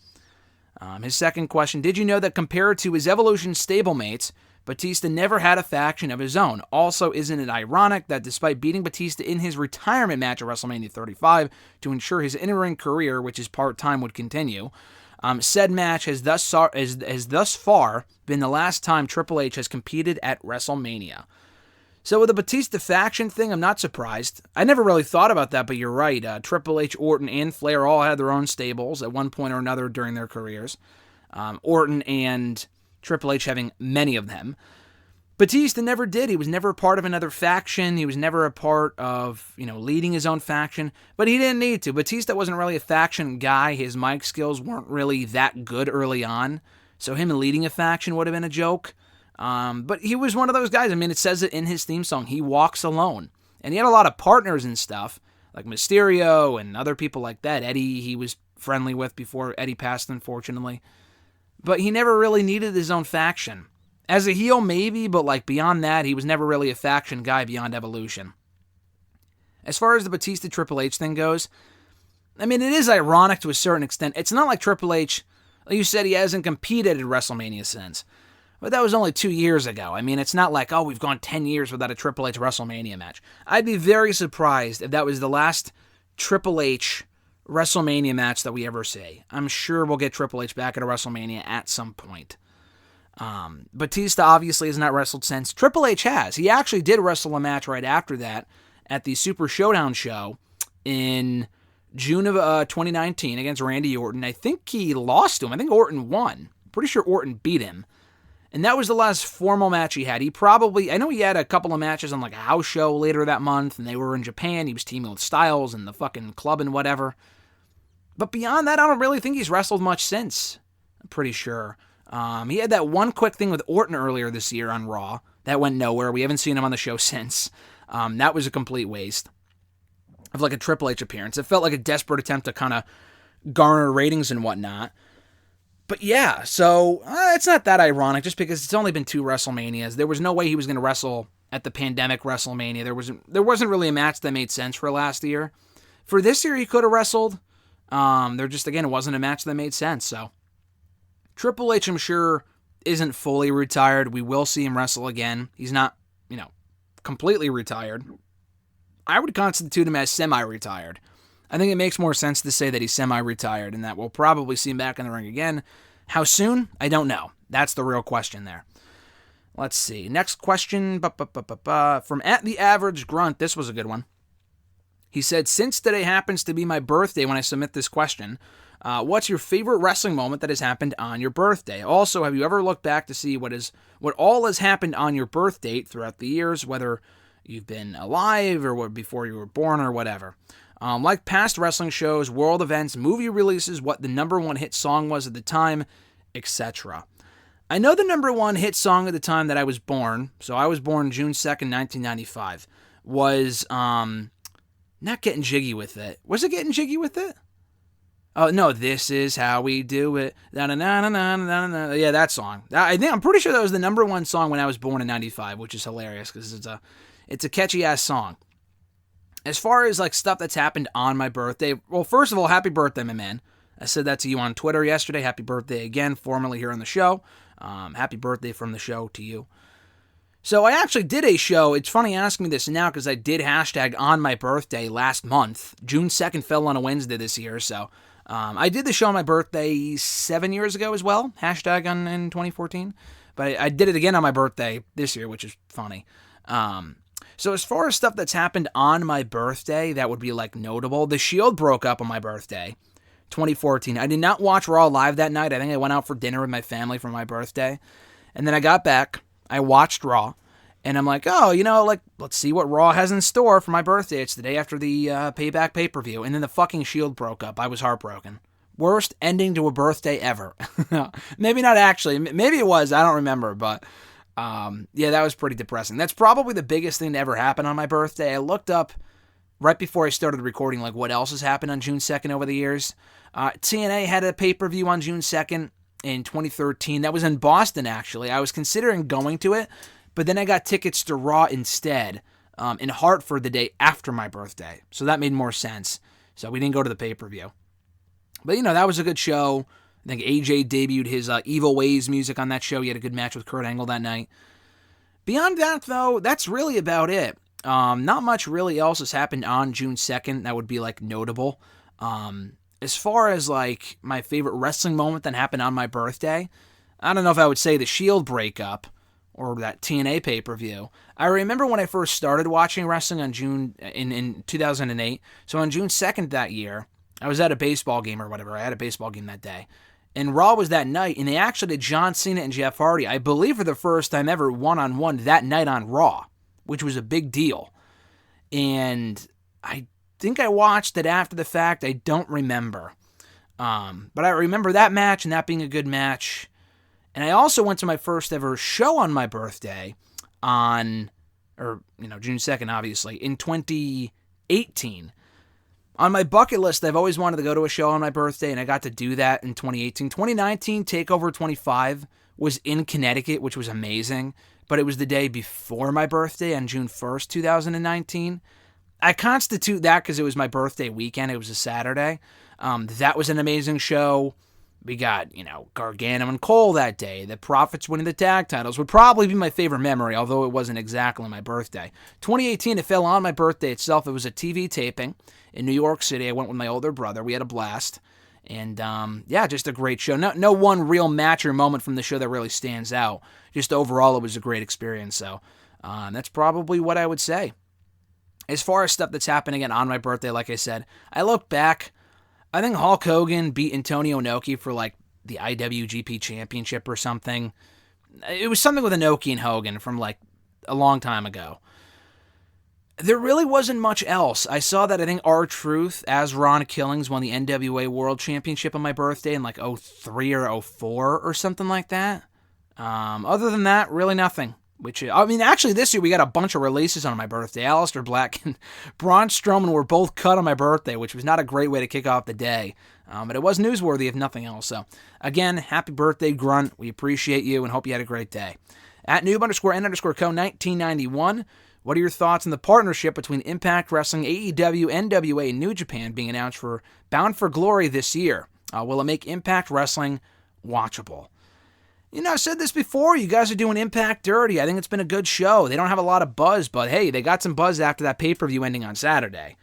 A: His second question, did you know that compared to his Evolution stablemates, Batista never had a faction of his own? Also, isn't it ironic that despite beating Batista in his retirement match at WrestleMania 35 to ensure his in-ring career, which is part-time, would continue, said match has thus far been the last time Triple H has competed at WrestleMania? So with the Batista faction thing, I'm not surprised. I never really thought about that, but you're right. Triple H, Orton, and Flair all had their own stables at one point or another during their careers. Orton and Triple H having many of them. Batista never did. He was never a part of another faction. He was never a part of, leading his own faction. But he didn't need to. Batista wasn't really a faction guy. His mic skills weren't really that good early on. So him leading a faction would have been a joke. But he was one of those guys. It says it in his theme song. He walks alone. And he had a lot of partners and stuff, like Mysterio and other people like that. Eddie, he was friendly with before Eddie passed, unfortunately. But he never really needed his own faction. As a heel, maybe, but beyond that, he was never really a faction guy beyond Evolution. As far as the Batista Triple H thing goes, it is ironic to a certain extent. It's not like Triple H, like you said, he hasn't competed at WrestleMania since. But that was only 2 years ago. It's not like, we've gone 10 years without a Triple H WrestleMania match. I'd be very surprised if that was the last Triple H WrestleMania match that we ever see. I'm sure we'll get Triple H back at a WrestleMania at some point. Batista obviously has not wrestled since. Triple H has. He actually did wrestle a match right after that at the Super Showdown show in June of 2019 against Randy Orton. I think he lost to him. I think Orton won. Pretty sure Orton beat him. And that was the last formal match he had. I know he had a couple of matches on a house show later that month, and they were in Japan. He was teaming with Styles and the fucking club and whatever. But beyond that, I don't really think he's wrestled much since. I'm pretty sure. He had that one quick thing with Orton earlier this year on Raw, That went nowhere. We haven't seen him on the show since. That was a complete waste of like a Triple H appearance. It felt like a desperate attempt to kind of garner ratings and whatnot. But yeah, so it's not that ironic just because it's only been 2 WrestleManias. There was no way he was going to wrestle at the pandemic WrestleMania. There wasn't really a match that made sense for last year. For this year, he could have wrestled. There just, again, it wasn't a match that made sense. So Triple H, I'm sure, isn't fully retired. We will see him wrestle again. He's not, completely retired. I would constitute him as semi-retired. I think it makes more sense to say that he's semi-retired and that we'll probably see him back in the ring again. How soon? I don't know. That's the real question there. Let's see. Next question from @TheAverageGrunt. This was a good one. He said, since today happens to be my birthday when I submit this question, what's your favorite wrestling moment that has happened on your birthday? Also, have you ever looked back to see what all has happened on your birth date throughout the years, whether you've been alive or before you were born or whatever? Like past wrestling shows, world events, movie releases, what the number 1 hit song was at the time, etc. I know the number 1 hit song at the time that I was born, so I was born June 2nd, 1995, was not Getting Jiggy With It. Was it Getting Jiggy With It? Oh, no, This Is How We Do It. Na-na-na-na-na-na-na. Yeah, that song. I'm pretty sure that was the number 1 song when I was born in 95, which is hilarious because it's a catchy-ass song. As far as like stuff that's happened on my birthday, well, first of all, happy birthday, my man. I said that to you on Twitter yesterday. Happy birthday again, formally here on the show. Happy birthday from the show to you. So I actually did a show. It's funny asking me this now because I did hashtag on my birthday last month. June 2nd fell on a Wednesday this year, so I did the show on my birthday 7 years ago as well, hashtag in 2014. But I did it again on my birthday this year, which is funny. So as far as stuff that's happened on my birthday, that would be like notable. The Shield broke up on my birthday, 2014. I did not watch Raw live that night. I think I went out for dinner with my family for my birthday. And then I got back, I watched Raw, and I'm like, let's see what Raw has in store for my birthday. It's the day after the Payback pay-per-view. And then the fucking Shield broke up. I was heartbroken. Worst ending to a birthday ever. Maybe not actually. Maybe it was. I don't remember, but yeah, that was pretty depressing. That's probably the biggest thing to ever happen on my birthday. I looked up right before I started recording, like what else has happened on June 2nd over the years. TNA had a pay-per-view on June 2nd in 2013. That was in Boston, actually. I was considering going to it, but then I got tickets to Raw instead in Hartford the day after my birthday. So that made more sense. So we didn't go to the pay-per-view. But, that was a good show. I think AJ debuted his Evil Ways music on that show. He had a good match with Kurt Angle that night. Beyond that, though, that's really about it. Not much really else has happened on June 2nd that would be, like, notable. As far as, like, my favorite wrestling moment that happened on my birthday, I don't know if I would say the Shield breakup or that TNA pay-per-view. I remember when I first started watching wrestling in 2008. So on June 2nd that year, I was at a baseball game or whatever. I had a baseball game that day. And Raw was that night, and they actually did John Cena and Jeff Hardy, I believe for the first time ever, one-on-one that night on Raw, which was a big deal. And I think I watched it after the fact. I don't remember. But I remember that match and that being a good match. And I also went to my first ever show on my birthday June 2nd, obviously, in 2018. On my bucket list, I've always wanted to go to a show on my birthday, and I got to do that in 2018. 2019, TakeOver 25 was in Connecticut, which was amazing, but it was the day before my birthday on June 1st, 2019. I constitute that because it was my birthday weekend. It was a Saturday. That was an amazing show. We got, Gargano and Cole that day. The Profits winning the tag titles would probably be my favorite memory, although it wasn't exactly my birthday. 2018, it fell on my birthday itself. It was a TV taping in New York City. I went with my older brother. We had a blast. And, just a great show. No one real match or moment from the show that really stands out. Just overall, it was a great experience. So that's probably what I would say. As far as stuff that's happening again on my birthday, like I said, I look back. I think Hulk Hogan beat Antonio Inoki for, like, the IWGP Championship or something. It was something with Inoki and Hogan from, like, a long time ago. There really wasn't much else. I saw that I think R-Truth, as Ron Killings, won the NWA World Championship on my birthday in, like, 03 or 04 or something like that. Other than that, really nothing. which, I mean, actually this year we got a bunch of releases on my birthday. Aleister Black and Braun Strowman were both cut on my birthday, which was not a great way to kick off the day. But it was newsworthy if nothing else. So, again, happy birthday, Grunt. We appreciate you and hope you had a great day. At noob_n_co1991, what are your thoughts on the partnership between Impact Wrestling, AEW, NWA, and New Japan being announced for Bound for Glory this year? Will it make Impact Wrestling watchable? You know, I've said this before. You guys are doing Impact dirty. I think it's been a good show. They don't have a lot of buzz, but hey, they got some buzz after that pay-per-view ending on Saturday.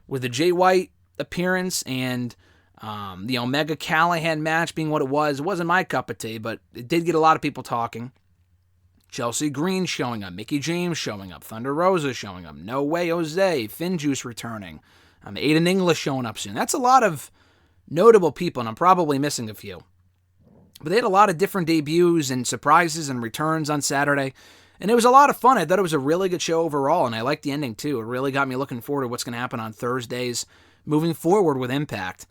A: With the Jay White appearance and the Omega Callahan match being what it wasn't my cup of tea, but it did get a lot of people talking. Chelsea Green showing up, Mickie James showing up, Thunder Rosa showing up, No Way Jose, Finjuice returning, Aiden English showing up soon. That's a lot of notable people, and I'm probably missing a few. But they had a lot of different debuts and surprises and returns on Saturday, and it was a lot of fun. I thought it was a really good show overall, and I liked the ending too. It really got me looking forward to what's going to happen on Thursdays moving forward with Impact.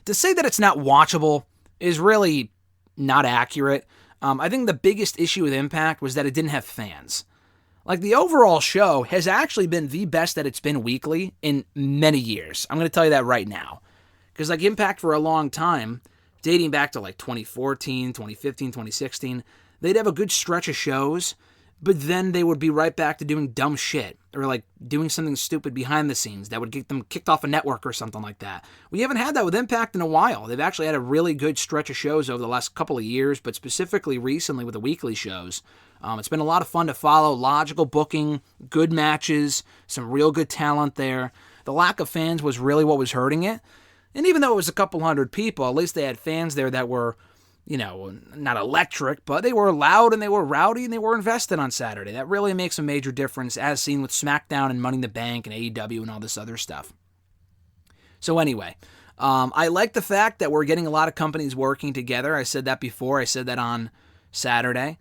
A: To say that it's not watchable is really not accurate. I think the biggest issue with Impact was that it didn't have fans. Like, the overall show has actually been the best that it's been weekly in many years. I'm going to tell you that right now. Because, like, Impact for a long time, dating back to, like, 2014, 2015, 2016, they'd have a good stretch of shows, but then they would be right back to doing dumb shit, or, like, doing something stupid behind the scenes that would get them kicked off a network or something like that. We haven't had that with Impact in a while. They've actually had a really good stretch of shows over the last couple of years, but specifically recently with the weekly shows. It's been a lot of fun to follow, logical booking, good matches, some real good talent there. The lack of fans was really what was hurting it. And even though it was a couple hundred people, at least they had fans there that were, you know, not electric, but they were loud and they were rowdy and they were invested on Saturday. That really makes a major difference, as seen with SmackDown and Money in the Bank and AEW and all this other stuff. So anyway, I like the fact that we're getting a lot of companies working together. I said that before. I said that on Saturday.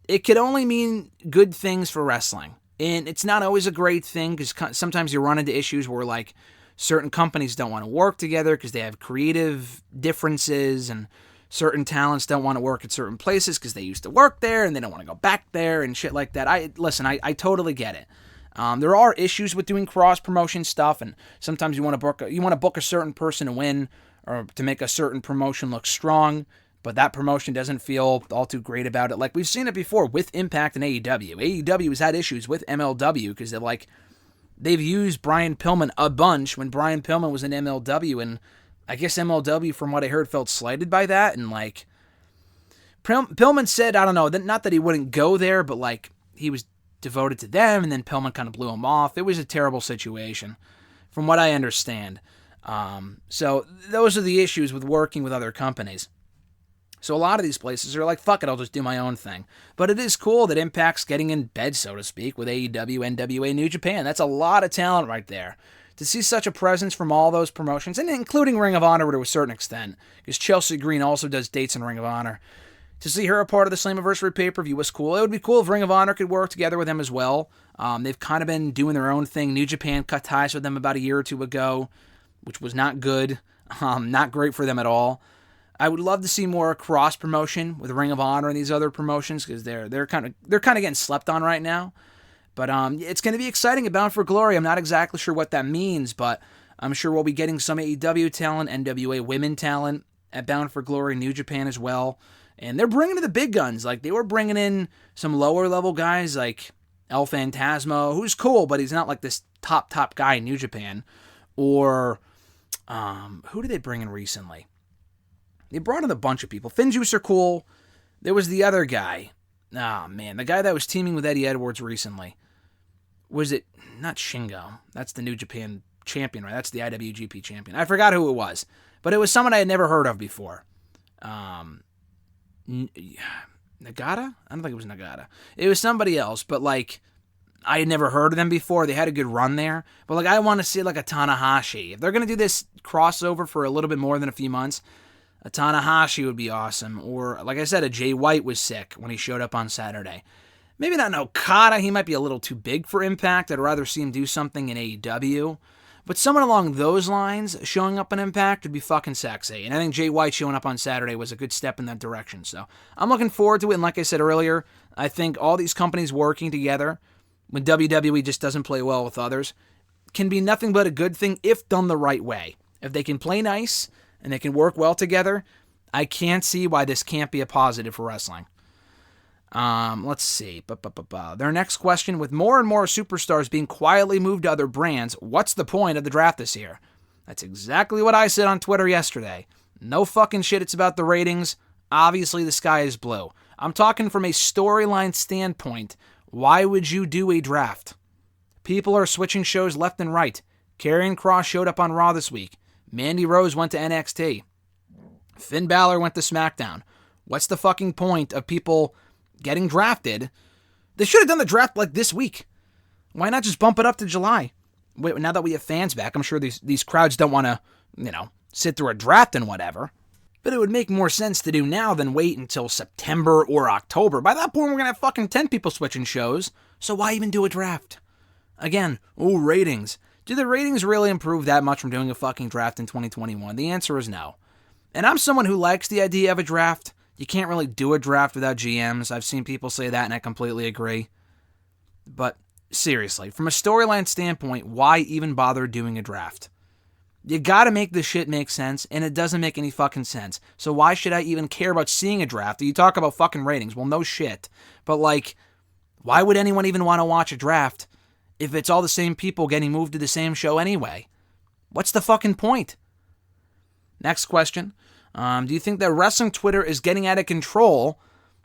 A: It could only mean good things for wrestling. And it's not always a great thing, because sometimes you run into issues where, like, certain companies don't want to work together because they have creative differences, and certain talents don't want to work at certain places because they used to work there and they don't want to go back there and shit like that. I totally get it. There are issues with doing cross-promotion stuff, and sometimes you want to book a certain person to win or to make a certain promotion look strong, but that promotion doesn't feel all too great about it. Like, we've seen it before with Impact and AEW. AEW has had issues with MLW because they've used Brian Pillman a bunch when Brian Pillman was in MLW, and I guess MLW, from what I heard, felt slighted by that. And, like, Pillman said, I don't know, not that he wouldn't go there, but, like, he was devoted to them, and then Pillman kind of blew him off. It was a terrible situation, from what I understand. So those are the issues with working with other companies. So a lot of these places are like, fuck it, I'll just do my own thing. But it is cool that Impact's getting in bed, so to speak, with AEW, NWA, New Japan. That's a lot of talent right there. To see such a presence from all those promotions, and including Ring of Honor to a certain extent, because Chelsea Green also does dates in Ring of Honor. To see her a part of the Slammiversary pay-per-view was cool. It would be cool if Ring of Honor could work together with them as well. They've kind of been doing their own thing. New Japan cut ties with them about a year or two ago, which was not good. Not great for them at all. I would love to see more cross-promotion with Ring of Honor and these other promotions, because they're kind of getting slept on right now. But it's going to be exciting at Bound for Glory. I'm not exactly sure what that means, but I'm sure we'll be getting some AEW talent, NWA women talent at Bound for Glory, New Japan as well. And they're bringing in the big guns. Like, they were bringing in some lower-level guys like El Phantasmo, who's cool, but he's not like this top guy in New Japan. Or who did they bring in recently? They brought in a bunch of people. Finjuice are cool. There was the other guy. Oh, man, the guy that was teaming with Eddie Edwards recently. Was it not Shingo? That's the New Japan champion, right? That's the IWGP champion. I forgot who it was, but it was someone I had never heard of before. Nagata? I don't think it was Nagata. It was somebody else, but, like, I had never heard of them before. They had a good run there. But, like, I want to see, like, a Tanahashi. If they're going to do this crossover for a little bit more than a few months, a Tanahashi would be awesome. Or, like I said, a Jay White was sick when he showed up on Saturday. Maybe not an Okada. He might be a little too big for Impact. I'd rather see him do something in AEW. But someone along those lines showing up in Impact would be fucking sexy. And I think Jay White showing up on Saturday was a good step in that direction. So I'm looking forward to it. And like I said earlier, I think all these companies working together, when WWE just doesn't play well with others, can be nothing but a good thing if done the right way. If they can play nice and they can work well together, I can't see why this can't be a positive for wrestling. Let's see. Their next question, with more and more superstars being quietly moved to other brands, what's the point of the draft this year? That's exactly what I said on Twitter yesterday. No fucking shit, it's about the ratings. Obviously, the sky is blue. I'm talking from a storyline standpoint. Why would you do a draft? People are switching shows left and right. Karrion Kross showed up on Raw this week. Mandy Rose went to NXT. Finn Balor went to SmackDown. What's the fucking point of people getting drafted? They should have done the draft like this week. Why not just bump it up to July? Wait, now that we have fans back, I'm sure these crowds don't want to, sit through a draft and whatever. But it would make more sense to do now than wait until September or October. By that point, we're going to have fucking 10 people switching shows. So why even do a draft? Again, ratings. Do the ratings really improve that much from doing a fucking draft in 2021? The answer is no. And I'm someone who likes the idea of a draft. You can't really do a draft without GMs. I've seen people say that, and I completely agree. But seriously, from a storyline standpoint, why even bother doing a draft? You gotta make this shit make sense, and it doesn't make any fucking sense. So why should I even care about seeing a draft? You talk about fucking ratings. Well, no shit. But why would anyone even want to watch a draft if it's all the same people getting moved to the same show anyway? What's the fucking point? Next question. Do you think that wrestling Twitter is getting out of control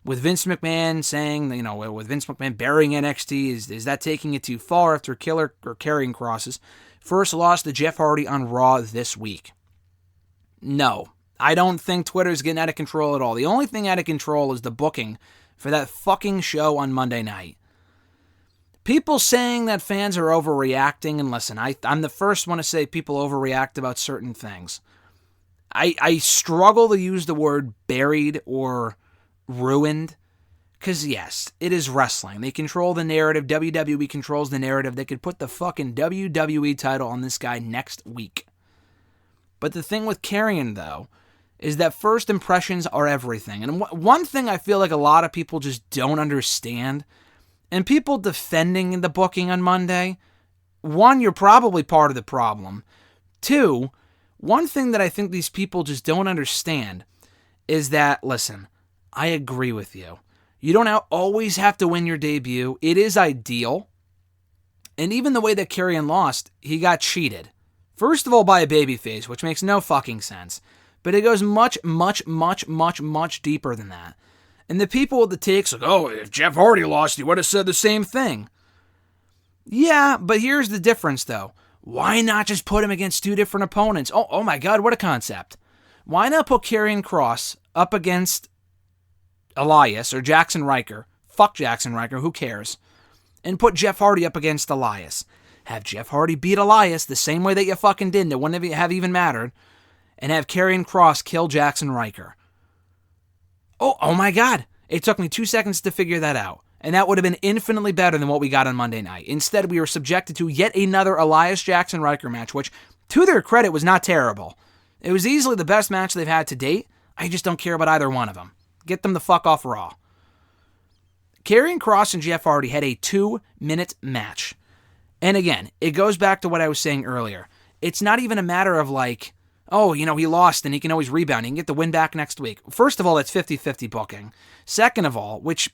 A: with Vince McMahon saying, with Vince McMahon burying NXT, is that taking it too far after Killer or Karrion Kross's first loss to Jeff Hardy on Raw this week? No, I don't think Twitter is getting out of control at all. The only thing out of control is the booking for that fucking show on Monday night. People saying that fans are overreacting, and listen, I'm the first one to say people overreact about certain things. I struggle to use the word buried or ruined, because yes, it is wrestling. They control the narrative. WWE controls the narrative. They could put the fucking WWE title on this guy next week. But the thing with Karrion, though, is that first impressions are everything. And one thing I feel like a lot of people just don't understand, and people defending the booking on Monday, one, you're probably part of the problem. Two, one thing that I think these people just don't understand is that, listen, I agree with you. You don't always have to win your debut. It is ideal. And even the way that Karrion lost, he got cheated. First of all, by a babyface, which makes no fucking sense. But it goes much, much, much, much, much deeper than that. And the people with the takes like, if Jeff Hardy lost, he would have said the same thing. Yeah, but here's the difference, though. Why not just put him against two different opponents? Oh my God, what a concept. Why not put Karrion Kross up against Elias or Jackson Riker? Fuck Jackson Riker, who cares? And put Jeff Hardy up against Elias. Have Jeff Hardy beat Elias the same way that you fucking did, that wouldn't have even mattered. And have Karrion Kross kill Jackson Riker. Oh my God. It took me 2 seconds to figure that out. And that would have been infinitely better than what we got on Monday night. Instead, we were subjected to yet another Elias Jackson Riker match, which, to their credit, was not terrible. It was easily the best match they've had to date. I just don't care about either one of them. Get them the fuck off Raw. Karrion Kross and Jeff Hardy had a 2-minute match. And again, it goes back to what I was saying earlier. It's not even a matter of he lost and he can always rebound. He can get the win back next week. First of all, that's 50-50 booking. Second of all, which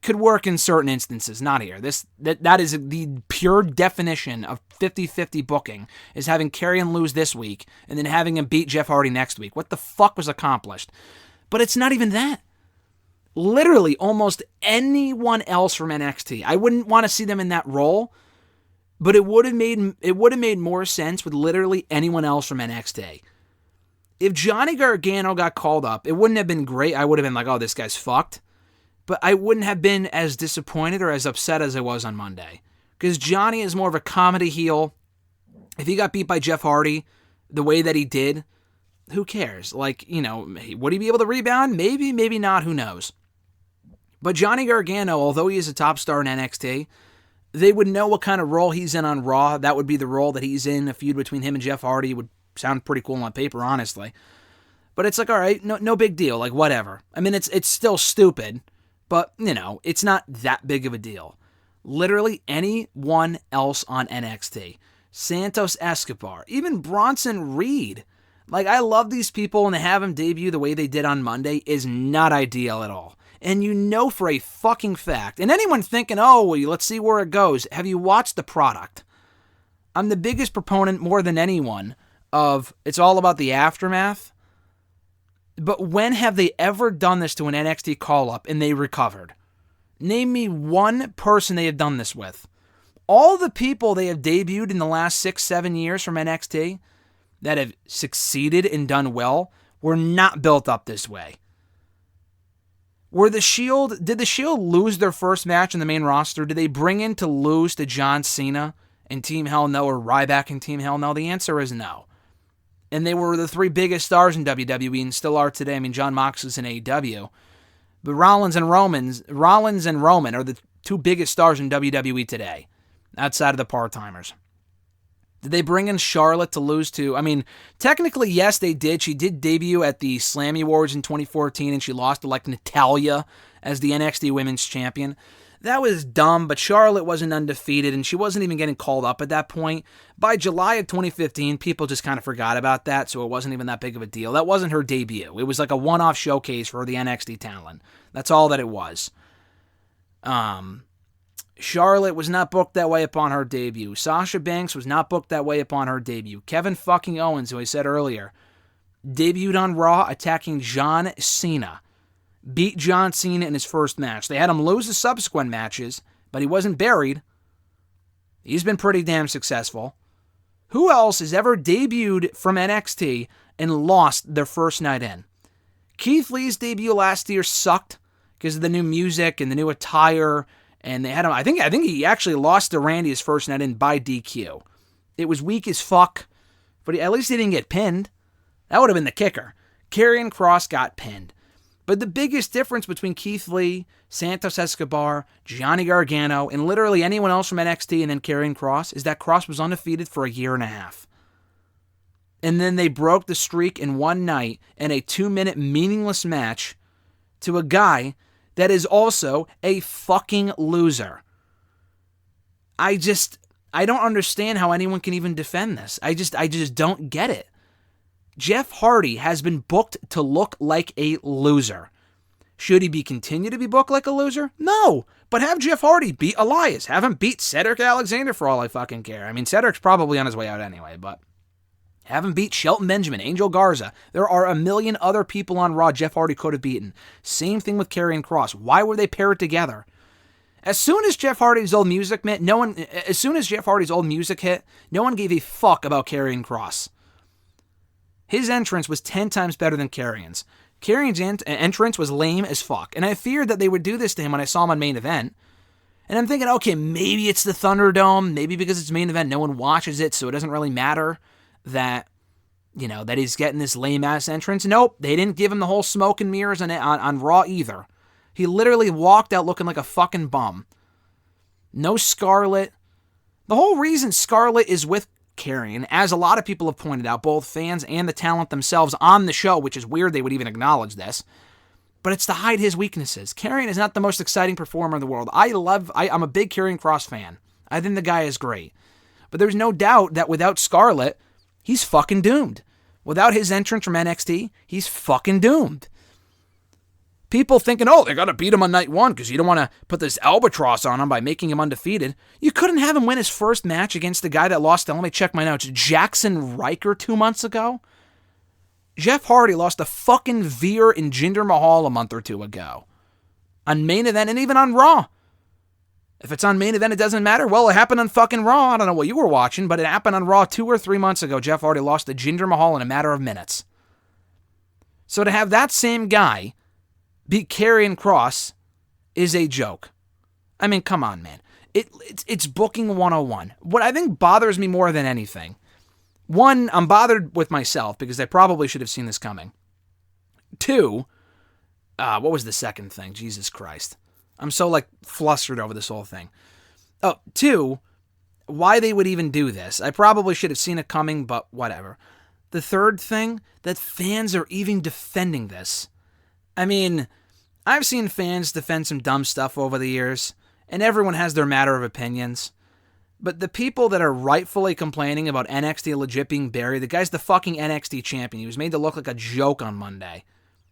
A: could work in certain instances, not here. That is the pure definition of 50-50 booking, is having Karrion lose this week and then having him beat Jeff Hardy next week. What the fuck was accomplished? But it's not even that. Literally almost anyone else from NXT, I wouldn't want to see them in that role, but it would have made more sense with literally anyone else from NXT. If Johnny Gargano got called up, it wouldn't have been great. I would have been like, this guy's fucked. But I wouldn't have been as disappointed or as upset as I was on Monday. Because Johnny is more of a comedy heel. If he got beat by Jeff Hardy the way that he did, who cares? Would he be able to rebound? Maybe, maybe not, who knows? But Johnny Gargano, although he is a top star in NXT, they would know what kind of role he's in on Raw. That would be the role that he's in. A feud between him and Jeff Hardy would sound pretty cool on paper, honestly. But it's all right, no big deal, whatever. I mean, it's still stupid. But, it's not that big of a deal. Literally anyone else on NXT. Santos Escobar, even Bronson Reed. Like, I love these people, and to have them debut the way they did on Monday is not ideal at all. And you know for a fucking fact, and anyone thinking, oh, well, let's see where it goes, have you watched the product? I'm the biggest proponent, more than anyone, of it's all about the aftermath. But when have they ever done this to an NXT call-up and they recovered? Name me one person they have done this with. All the people they have debuted in the last 6-7 years from NXT that have succeeded and done well were not built up this way. Did the Shield lose their first match in the main roster? Did they bring in to lose to John Cena and Team Hell No, or Ryback and Team Hell No? The answer is no. And they were the 3 biggest stars in WWE and still are today. I mean, John Moxley's in AEW. But Rollins and Roman are the 2 biggest stars in WWE today, outside of the part-timers. Did they bring in Charlotte to lose to? I mean, technically, yes, they did. She did debut at the Slammy Awards in 2014, and she lost to, like, Natalya as the NXT Women's Champion. That was dumb, but Charlotte wasn't undefeated, and she wasn't even getting called up at that point. By July of 2015, people just kind of forgot about that, so it wasn't even that big of a deal. That wasn't her debut. It was like a one-off showcase for the NXT talent. That's all that it was. Charlotte was not booked that way upon her debut. Sasha Banks was not booked that way upon her debut. Kevin fucking Owens, who I said earlier, debuted on Raw attacking John Cena. Beat John Cena in his first match. They had him lose the subsequent matches, but he wasn't buried. He's been pretty damn successful. Who else has ever debuted from NXT and lost their first night in? Keith Lee's debut last year sucked because of the new music and the new attire, and they had him. I think he actually lost to Randy his first night in by DQ. It was weak as fuck, but at least he didn't get pinned. That would have been the kicker. Karrion Kross got pinned. But the biggest difference between Keith Lee, Santos Escobar, Johnny Gargano, and literally anyone else from NXT and then Karrion Kross is that Kross was undefeated for a year and a half. And then they broke the streak in one night in a 2-minute meaningless match to a guy that is also a fucking loser. I don't understand how anyone can even defend this. I just don't get it. Jeff Hardy has been booked to look like a loser. Should he continue to be booked like a loser? No. But have Jeff Hardy beat Elias. Have him beat Cedric Alexander for all I fucking care. I mean, Cedric's probably on his way out anyway, but have him beat Shelton Benjamin, Angel Garza. There are a million other people on Raw Jeff Hardy could have beaten. Same thing with Karrion Kross. Why were they paired together? As soon as Jeff Hardy's old music hit, no one gave a fuck about Karrion Kross. His entrance was 10 times better than Karrion's. Karrion's entrance was lame as fuck, and I feared that they would do this to him when I saw him on Main Event. And I'm thinking, okay, maybe it's the Thunderdome, maybe because it's Main Event, no one watches it, so it doesn't really matter that, that he's getting this lame-ass entrance. Nope, they didn't give him the whole smoke and mirrors on Raw either. He literally walked out looking like a fucking bum. No Scarlett. The whole reason Scarlett is with Karrion, as a lot of people have pointed out, both fans and the talent themselves on the show, which is weird they would even acknowledge this, but it's to hide his weaknesses. Karrion is not the most exciting performer in the world. I'm a big Karrion Kross fan. I think the guy is great. But there's no doubt that without Scarlett, he's fucking doomed. Without his entrance from NXT, he's fucking doomed. People thinking, oh, they got to beat him on night one because you don't want to put this albatross on him by making him undefeated. You couldn't have him win his first match against the guy that lost to, let me check my notes, Jackson Riker 2 months ago? Jeff Hardy lost to fucking Veer and Jinder Mahal a month or two ago. On Main Event and even on Raw. If it's on Main Event, it doesn't matter. Well, it happened on fucking Raw. I don't know what you were watching, but it happened on Raw 2 or 3 months ago. Jeff Hardy lost to Jinder Mahal in a matter of minutes. So to have that same guy beat Karrion Kross is a joke. I mean, come on, man. It's booking 101. What I think bothers me more than anything, one, I'm bothered with myself because I probably should have seen this coming. Two, what was the second thing? Jesus Christ. I'm so, flustered over this whole thing. Oh, two, why they would even do this. I probably should have seen it coming, but whatever. The third thing, that fans are even defending this. I mean, I've seen fans defend some dumb stuff over the years, and everyone has their matter of opinions. But the people that are rightfully complaining about NXT legit being buried, the guy's the fucking NXT champion. He was made to look like a joke on Monday.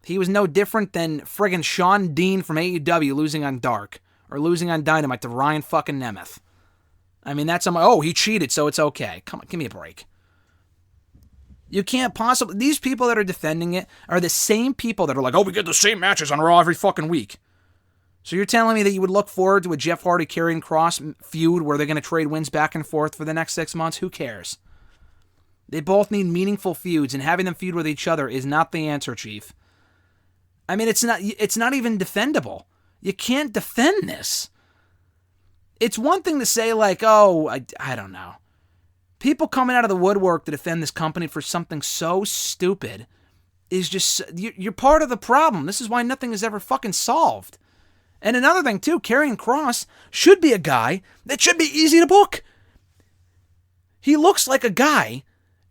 A: He was no different than friggin' Sean Dean from AEW losing on Dark, or losing on Dynamite to Ryan fucking Nemeth. I mean, that's he cheated, so it's okay. Come on, give me a break. You can't possibly... These people that are defending it are the same people that are like, we get the same matches on Raw every fucking week. So you're telling me that you would look forward to a Jeff Hardy Karrion Kross feud where they're going to trade wins back and forth for the next 6 months? Who cares? They both need meaningful feuds, and having them feud with each other is not the answer, Chief. I mean, it's not even defendable. You can't defend this. It's one thing to say like, I don't know. People coming out of the woodwork to defend this company for something so stupid is just... You're part of the problem. This is why nothing is ever fucking solved. And another thing, too, Karrion Kross should be a guy that should be easy to book. He looks like a guy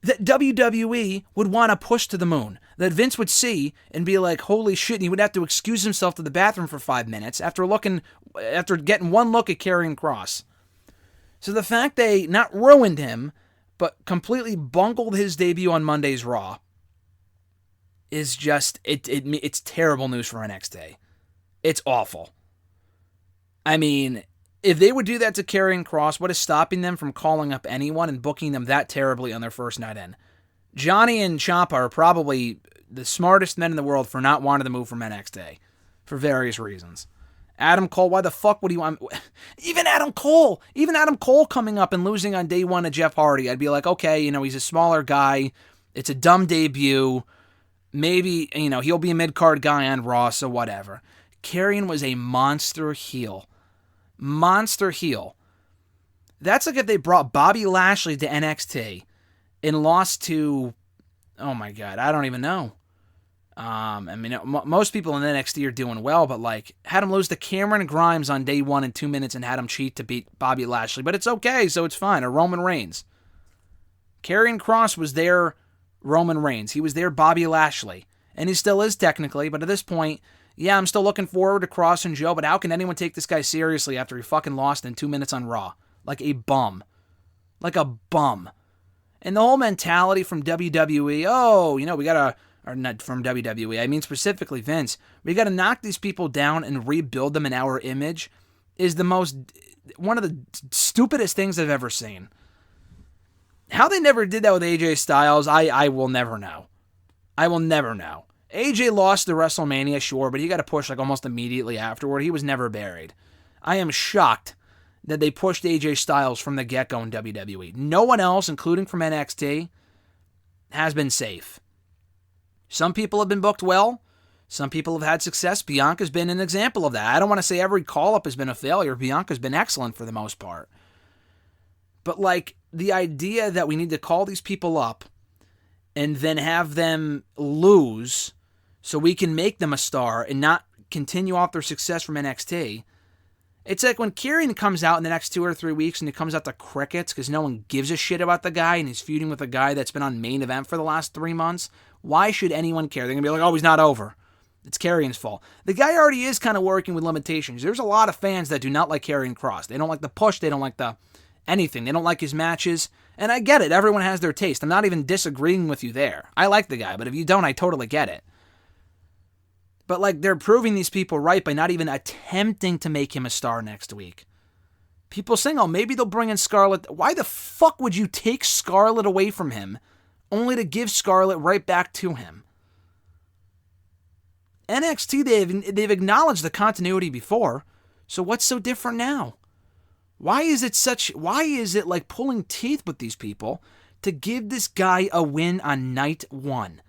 A: that WWE would want to push to the moon, that Vince would see and be like, holy shit, and he would have to excuse himself to the bathroom for 5 minutes after getting one look at Karrion Kross. So the fact they not ruined him, but completely bungled his debut on Monday's Raw is just, it's terrible news for NXT. It's awful. I mean, if they would do that to Karrion Kross, what is stopping them from calling up anyone and booking them that terribly on their first night in? Johnny and Ciampa are probably the smartest men in the world for not wanting to move from NXT for various reasons. Adam Cole, why the fuck would he want... Even Adam Cole coming up and losing on day one to Jeff Hardy, I'd be like, okay, he's a smaller guy. It's a dumb debut. Maybe, he'll be a mid-card guy on Raw, so whatever. Karrion was a monster heel. Monster heel. That's like if they brought Bobby Lashley to NXT and lost to... Oh my God, I don't even know. Most people in NXT are doing well, but had him lose to Cameron Grimes on day one in 2 minutes and had him cheat to beat Bobby Lashley. But it's okay, so it's fine. Or Roman Reigns. Karrion Kross was their Roman Reigns. He was their Bobby Lashley. And he still is technically, but at this point, yeah, I'm still looking forward to Kross and Joe, but how can anyone take this guy seriously after he fucking lost in 2 minutes on Raw? Like a bum. Like a bum. And the whole mentality from WWE, we gotta... Or not from WWE, I mean specifically Vince. We got to knock these people down and rebuild them in our image is one of the stupidest things I've ever seen. How they never did that with AJ Styles, I will never know. I will never know. AJ lost the WrestleMania, sure, but he got to push almost immediately afterward. He was never buried. I am shocked that they pushed AJ Styles from the get-go in WWE. No one else, including from NXT, has been safe. Some people have been booked well. Some people have had success. Bianca's been an example of that. I don't want to say every call-up has been a failure. Bianca's been excellent for the most part. But the idea that we need to call these people up and then have them lose so we can make them a star and not continue off their success from NXT. It's like when Karrion comes out in the next 2 or 3 weeks and he comes out to crickets because no one gives a shit about the guy and he's feuding with a guy that's been on main event for the last 3 months. Why should anyone care? They're going to be like, he's not over. It's Karrion's fault. The guy already is kind of working with limitations. There's a lot of fans that do not like Karrion Kross. They don't like the push. They don't like the anything. They don't like his matches. And I get it. Everyone has their taste. I'm not even disagreeing with you there. I like the guy, but if you don't, I totally get it. But they're proving these people right by not even attempting to make him a star next week. People saying, maybe they'll bring in Scarlett. Why the fuck would you take Scarlett away from him only to give Scarlett right back to him? NXT, they've acknowledged the continuity before, so what's so different now? Why is it like pulling teeth with these people to give this guy a win on night one?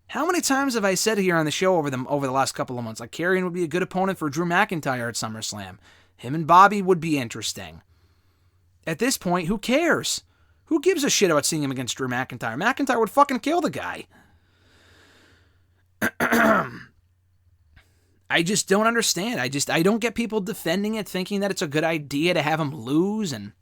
A: How many times have I said here on the show over the last couple of months, Karrion would be a good opponent for Drew McIntyre at SummerSlam. Him and Bobby would be interesting. At this point, who cares? Who gives a shit about seeing him against Drew McIntyre? McIntyre would fucking kill the guy. I just don't understand. I don't get people defending it, thinking that it's a good idea to have him lose. And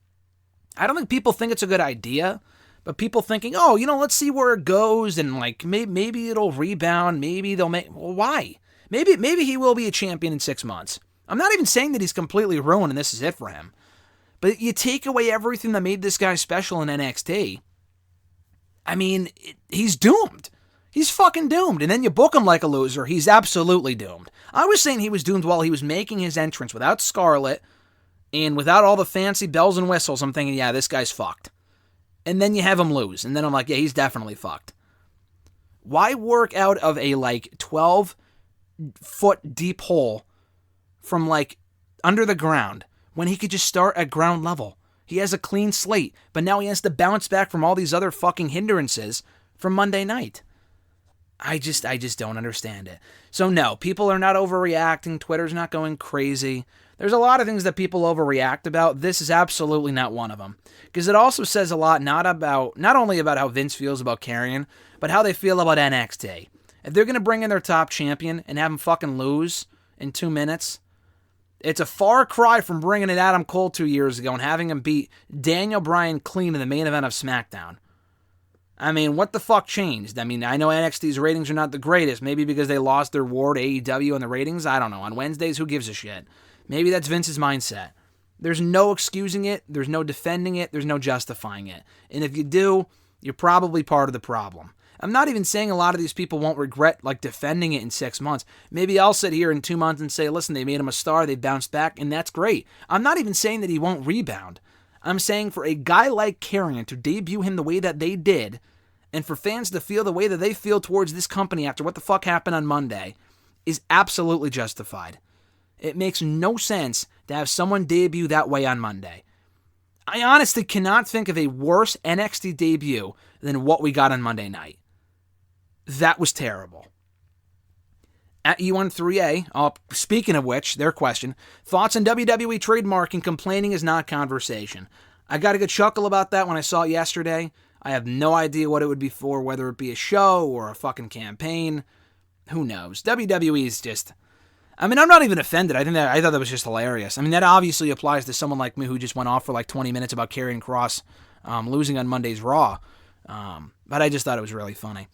A: I don't think people think it's a good idea. But people thinking, let's see where it goes, and maybe it'll rebound, maybe they'll make... Well, why? Maybe he will be a champion in 6 months. I'm not even saying that he's completely ruined and this is it for him. But you take away everything that made this guy special in NXT. I mean, he's doomed. He's fucking doomed. And then you book him like a loser. He's absolutely doomed. I was saying he was doomed while he was making his entrance without Scarlett and without all the fancy bells and whistles. I'm thinking, yeah, this guy's fucked. And then you have him lose. And then I'm like, yeah, he's definitely fucked. Why work out of a 12-foot deep hole from under the ground when he could just start at ground level? He has a clean slate, but now he has to bounce back from all these other fucking hindrances from Monday night. I just don't understand it. So no, people are not overreacting. Twitter's not going crazy. There's a lot of things that people overreact about. This is absolutely not one of them. Because it also says a lot not only about how Vince feels about Karrion, but how they feel about NXT. If they're going to bring in their top champion and have him fucking lose in 2 minutes, it's a far cry from bringing in Adam Cole 2 years ago and having him beat Daniel Bryan clean in the main event of SmackDown. I mean, what the fuck changed? I mean, I know NXT's ratings are not the greatest. Maybe because they lost their war to AEW in the ratings. I don't know. On Wednesdays, who gives a shit? Maybe that's Vince's mindset. There's no excusing it. There's no defending it. There's no justifying it. And if you do, you're probably part of the problem. I'm not even saying a lot of these people won't regret defending it in 6 months. Maybe I'll sit here in 2 months and say, listen, they made him a star, they bounced back, and that's great. I'm not even saying that he won't rebound. I'm saying for a guy like Karrion to debut him the way that they did, and for fans to feel the way that they feel towards this company after what the fuck happened on Monday, is absolutely justified. It makes no sense to have someone debut that way on Monday. I honestly cannot think of a worse NXT debut than what we got on Monday night. That was terrible. At U13A, speaking of which, their question, thoughts on WWE trademarking complaining is not conversation. I got a good chuckle about that when I saw it yesterday. I have no idea what it would be for, whether it be a show or a fucking campaign. Who knows? WWE is just... I mean, I'm not even offended. I thought that was just hilarious. I mean, that obviously applies to someone like me who just went off for 20 minutes about Karrion Kross losing on Monday's Raw. But I just thought it was really funny.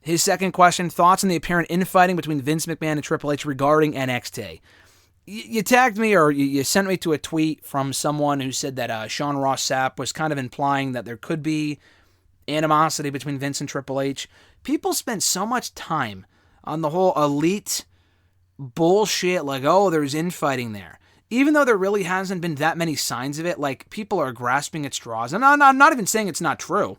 A: His second question, thoughts on the apparent infighting between Vince McMahon and Triple H regarding NXT. You tagged me or you sent me to a tweet from someone who said that Sean Ross Sapp was kind of implying that there could be animosity between Vince and Triple H. People spent so much time on the whole elite bullshit, there's infighting there. Even though there really hasn't been that many signs of it, people are grasping at straws. And I'm not even saying it's not true.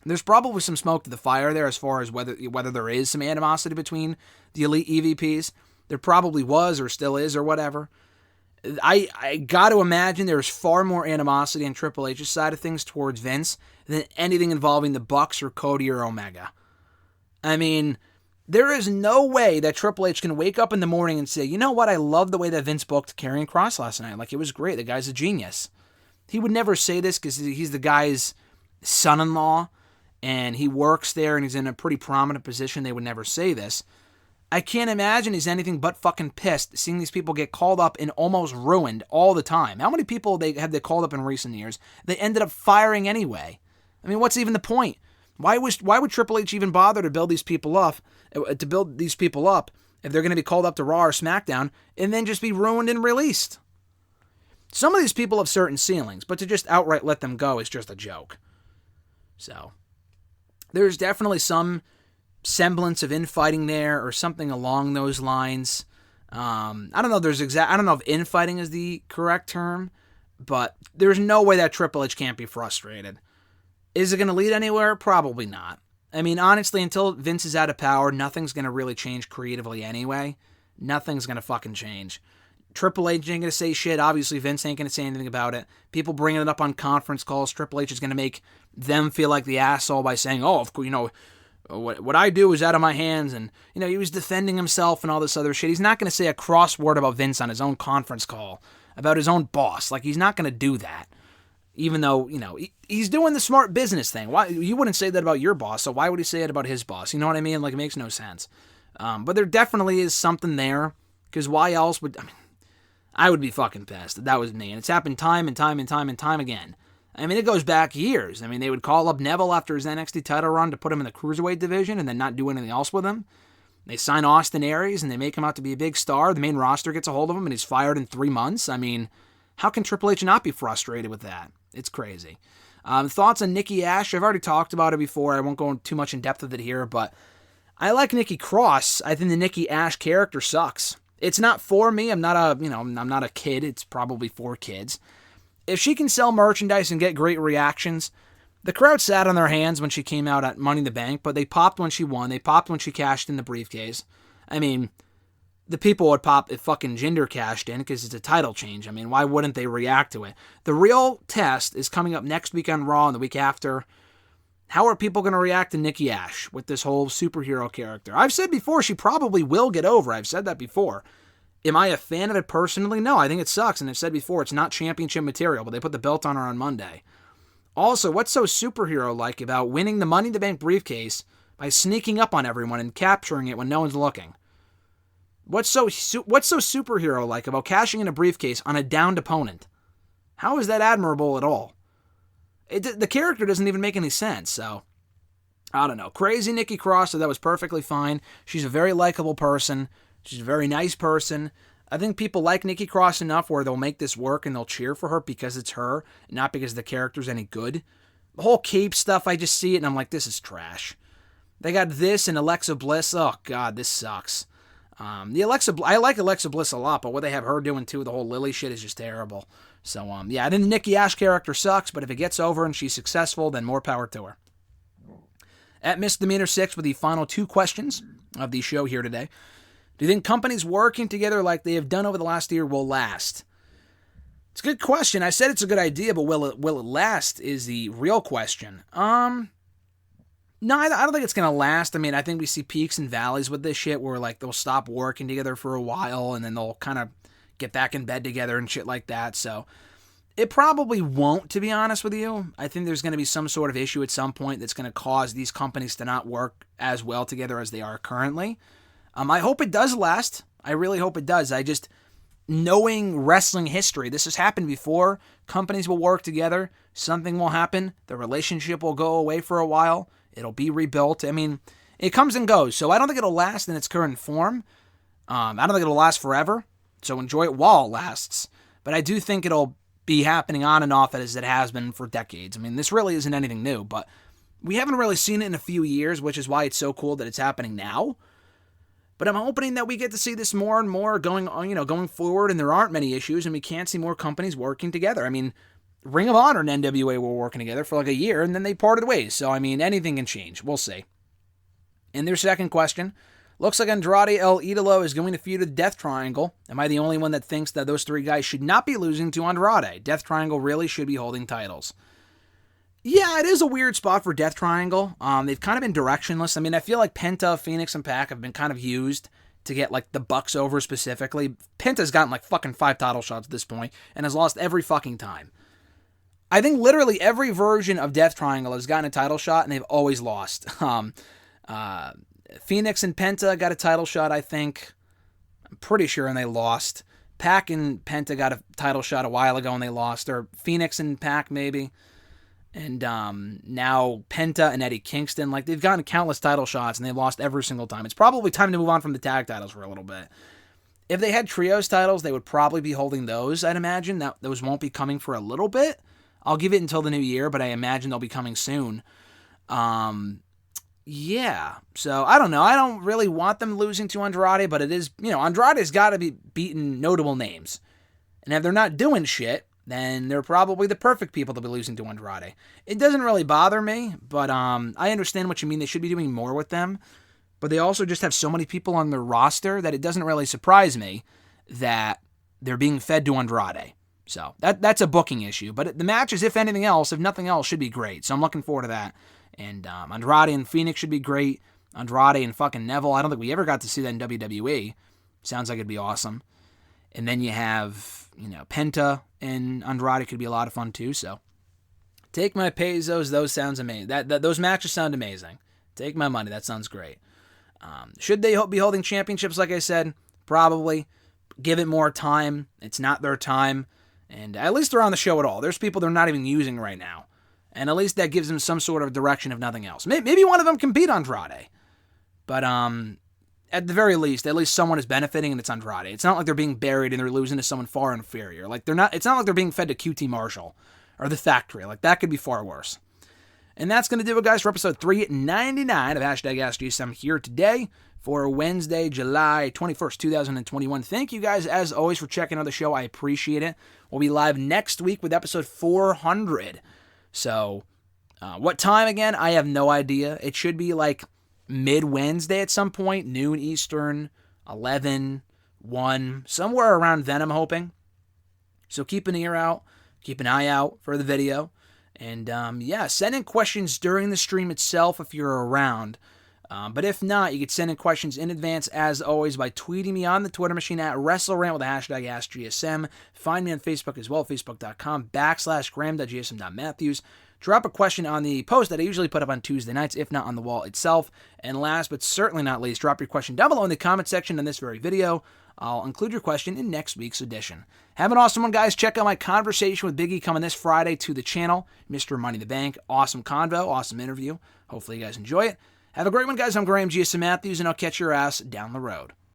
A: There's probably some smoke to the fire there as far as whether there is some animosity between the elite EVPs. There probably was or still is or whatever. I got to imagine there's far more animosity on Triple H's side of things towards Vince than anything involving the Bucks or Cody or Omega. I mean, there is no way that Triple H can wake up in the morning and say, you know what, I love the way that Vince booked Karrion Kross last night. It was great. The guy's a genius. He would never say this because he's the guy's son-in-law and he works there and he's in a pretty prominent position. They would never say this. I can't imagine he's anything but fucking pissed seeing these people get called up and almost ruined all the time. How many people have they called up in recent years? They ended up firing anyway. I mean, what's even the point? Why would Triple H even bother to build these people up if they're going to be called up to Raw or SmackDown and then just be ruined and released? Some of these people have certain ceilings, but to just outright let them go is just a joke. So, there's definitely some semblance of infighting there or something along those lines. I don't know if infighting is the correct term, but there's no way that Triple H can't be frustrated. Is it going to lead anywhere? Probably not. I mean, honestly, until Vince is out of power, nothing's going to really change creatively anyway. Nothing's going to fucking change. Triple H ain't going to say shit. Obviously, Vince ain't going to say anything about it. People bringing it up on conference calls. Triple H is going to make them feel like the asshole by saying, oh, of course, what I do is out of my hands, and he was defending himself and all this other shit. He's not going to say a cross word about Vince on his own conference call, about his own boss. He's not going to do that. Even though, he's doing the smart business thing. Why you wouldn't say that about your boss, so why would he say it about his boss? You know what I mean? It makes no sense. But there definitely is something there, because why else would... I would be fucking pissed if that was me, and it's happened time and time and time and time again. It goes back years. They would call up Neville after his NXT title run to put him in the Cruiserweight division and then not do anything else with him. They sign Austin Aries and they make him out to be a big star. The main roster gets a hold of him and he's fired in 3 months. I mean, how can Triple H not be frustrated with that? It's crazy. Thoughts on Nikki ASH? I've already talked about it before. I won't go too much in depth with it here, but I like Nikki Cross. I think the Nikki ASH character sucks. It's not for me. I'm not a kid. It's probably for kids. If she can sell merchandise and get great reactions, the crowd sat on their hands when she came out at Money in the Bank, but they popped when she won. They popped when she cashed in the briefcase. I mean, the people would pop if fucking Jinder cashed in because it's a title change. I mean, why wouldn't they react to it? The real test is coming up next week on Raw and the week after. How are people going to react to Nikki ASH with this whole superhero character? I've said before she probably will get over. I've said that before. Am I a fan of it personally? No, I think it sucks. And I've said before, it's not championship material, but they put the belt on her on Monday. Also, what's so superhero-like about winning the Money in the Bank briefcase by sneaking up on everyone and capturing it when no one's looking? What's so superhero-like about cashing in a briefcase on a downed opponent? How is that admirable at all? The character doesn't even make any sense, so I don't know. Crazy Nikki Cross, so that was perfectly fine. She's a very likable person. She's a very nice person. I think people like Nikki Cross enough where they'll make this work and they'll cheer for her because it's her, not because the character's any good. The whole cape stuff, I just see it and I'm like, this is trash. They got this and Alexa Bliss. Oh, God, this sucks. I like Alexa Bliss a lot, but what they have her doing too, the whole Lily shit is just terrible. So, I think the Nikki ASH character sucks, but if it gets over and she's successful, then more power to her. At Misdemeanor6 with the final 2 questions of the show here today. Do you think companies working together like they have done over the last year will last? It's a good question. I said it's a good idea, but will it last is the real question. No, I don't think it's going to last. I mean, I think we see peaks and valleys with this shit where, like, they'll stop working together for a while and then they'll kind of get back in bed together and shit like that. So it probably won't, to be honest with you. I think there's going to be some sort of issue at some point that's going to cause these companies to not work as well together as they are currently. I hope it does last. I really hope it does. Knowing wrestling history, this has happened before. Companies will work together. Something will happen. The relationship will go away for a while. It'll be rebuilt. I mean, it comes and goes. So I don't think it'll last in its current form. I don't think it'll last forever. So enjoy it while it lasts. But I do think it'll be happening on and off as it has been for decades. I mean, this really isn't anything new, but we haven't really seen it in a few years, which is why it's so cool that it's happening now. But I'm hoping that we get to see this more and more going forward, and there aren't many issues, and we can't see more companies working together. I mean, Ring of Honor and NWA were working together for like a year, and then they parted ways. So, I mean, anything can change. We'll see. In their second question, looks like Andrade El Idolo is going to feud with Death Triangle. Am I the only one that thinks that those 3 guys should not be losing to Andrade? Death Triangle really should be holding titles. Yeah, it is a weird spot for Death Triangle. They've kind of been directionless. I mean, I feel like Penta, Phoenix, and Pac have been kind of used to get, like, the Bucks over specifically. Penta's gotten, like, fucking 5 title shots at this point and has lost every fucking time. I think literally every version of Death Triangle has gotten a title shot, and they've always lost. Phoenix and Penta got a title shot, I think. I'm pretty sure, and they lost. Pac and Penta got a title shot a while ago, and they lost. Or Phoenix and Pac, maybe. And now Penta and Eddie Kingston, like, they've gotten countless title shots, and they've lost every single time. It's probably time to move on from the tag titles for a little bit. If they had trios titles, they would probably be holding those, I'd imagine. Those won't be coming for a little bit. I'll give it until the new year, but I imagine they'll be coming soon. Yeah. So, I don't know. I don't really want them losing to Andrade, but it is, Andrade's got to be beating notable names. And if they're not doing shit, then they're probably the perfect people to be losing to Andrade. It doesn't really bother me, but I understand what you mean. They should be doing more with them, but they also just have so many people on their roster that it doesn't really surprise me that they're being fed to Andrade. So that's a booking issue, but the matches, if nothing else, should be great. So I'm looking forward to that. And Andrade and Phoenix should be great. Andrade and fucking Neville, I don't think we ever got to see that in WWE. Sounds like it'd be awesome. And then you have, Penta and Andrade could be a lot of fun too. So take my pesos. Those sounds amazing. Those matches sound amazing. Take my money. That sounds great. Should they be holding championships? Like I said, probably. Give it more time. It's not their time. And at least they're on the show at all. There's people they're not even using right now. And at least that gives them some sort of direction, if nothing else. Maybe one of them can beat Andrade. But at the very least, at least someone is benefiting and it's Andrade. It's not like they're being buried and they're losing to someone far inferior. Like it's not like they're being fed to QT Marshall or the Factory. Like that could be far worse. And that's going to do it, guys, for episode 399 of #AskGSM here today for Wednesday, July 21st, 2021. Thank you guys, as always, for checking out the show. I appreciate it. We'll be live next week with episode 400. So, what time again? I have no idea. It should be like mid-Wednesday at some point, noon Eastern, 11, 1, somewhere around then, I'm hoping. So keep an ear out, keep an eye out for the video. And send in questions during the stream itself if you're around. But if not, you can send in questions in advance, as always, by tweeting me on the Twitter machine at WrestleRant with the hashtag AskGSM. Find me on Facebook as well, facebook.com/Graham.gsm.Matthews. Drop a question on the post that I usually put up on Tuesday nights, if not on the wall itself. And last but certainly not least, drop your question down below in the comment section in this very video. I'll include your question in next week's edition. Have an awesome one, guys. Check out my conversation with Big E coming this Friday to the channel. Mr. Money in the Bank. Awesome convo. Awesome interview. Hopefully you guys enjoy it. Have a great one, guys. I'm Graham GSM Matthews, and I'll catch your ass down the road.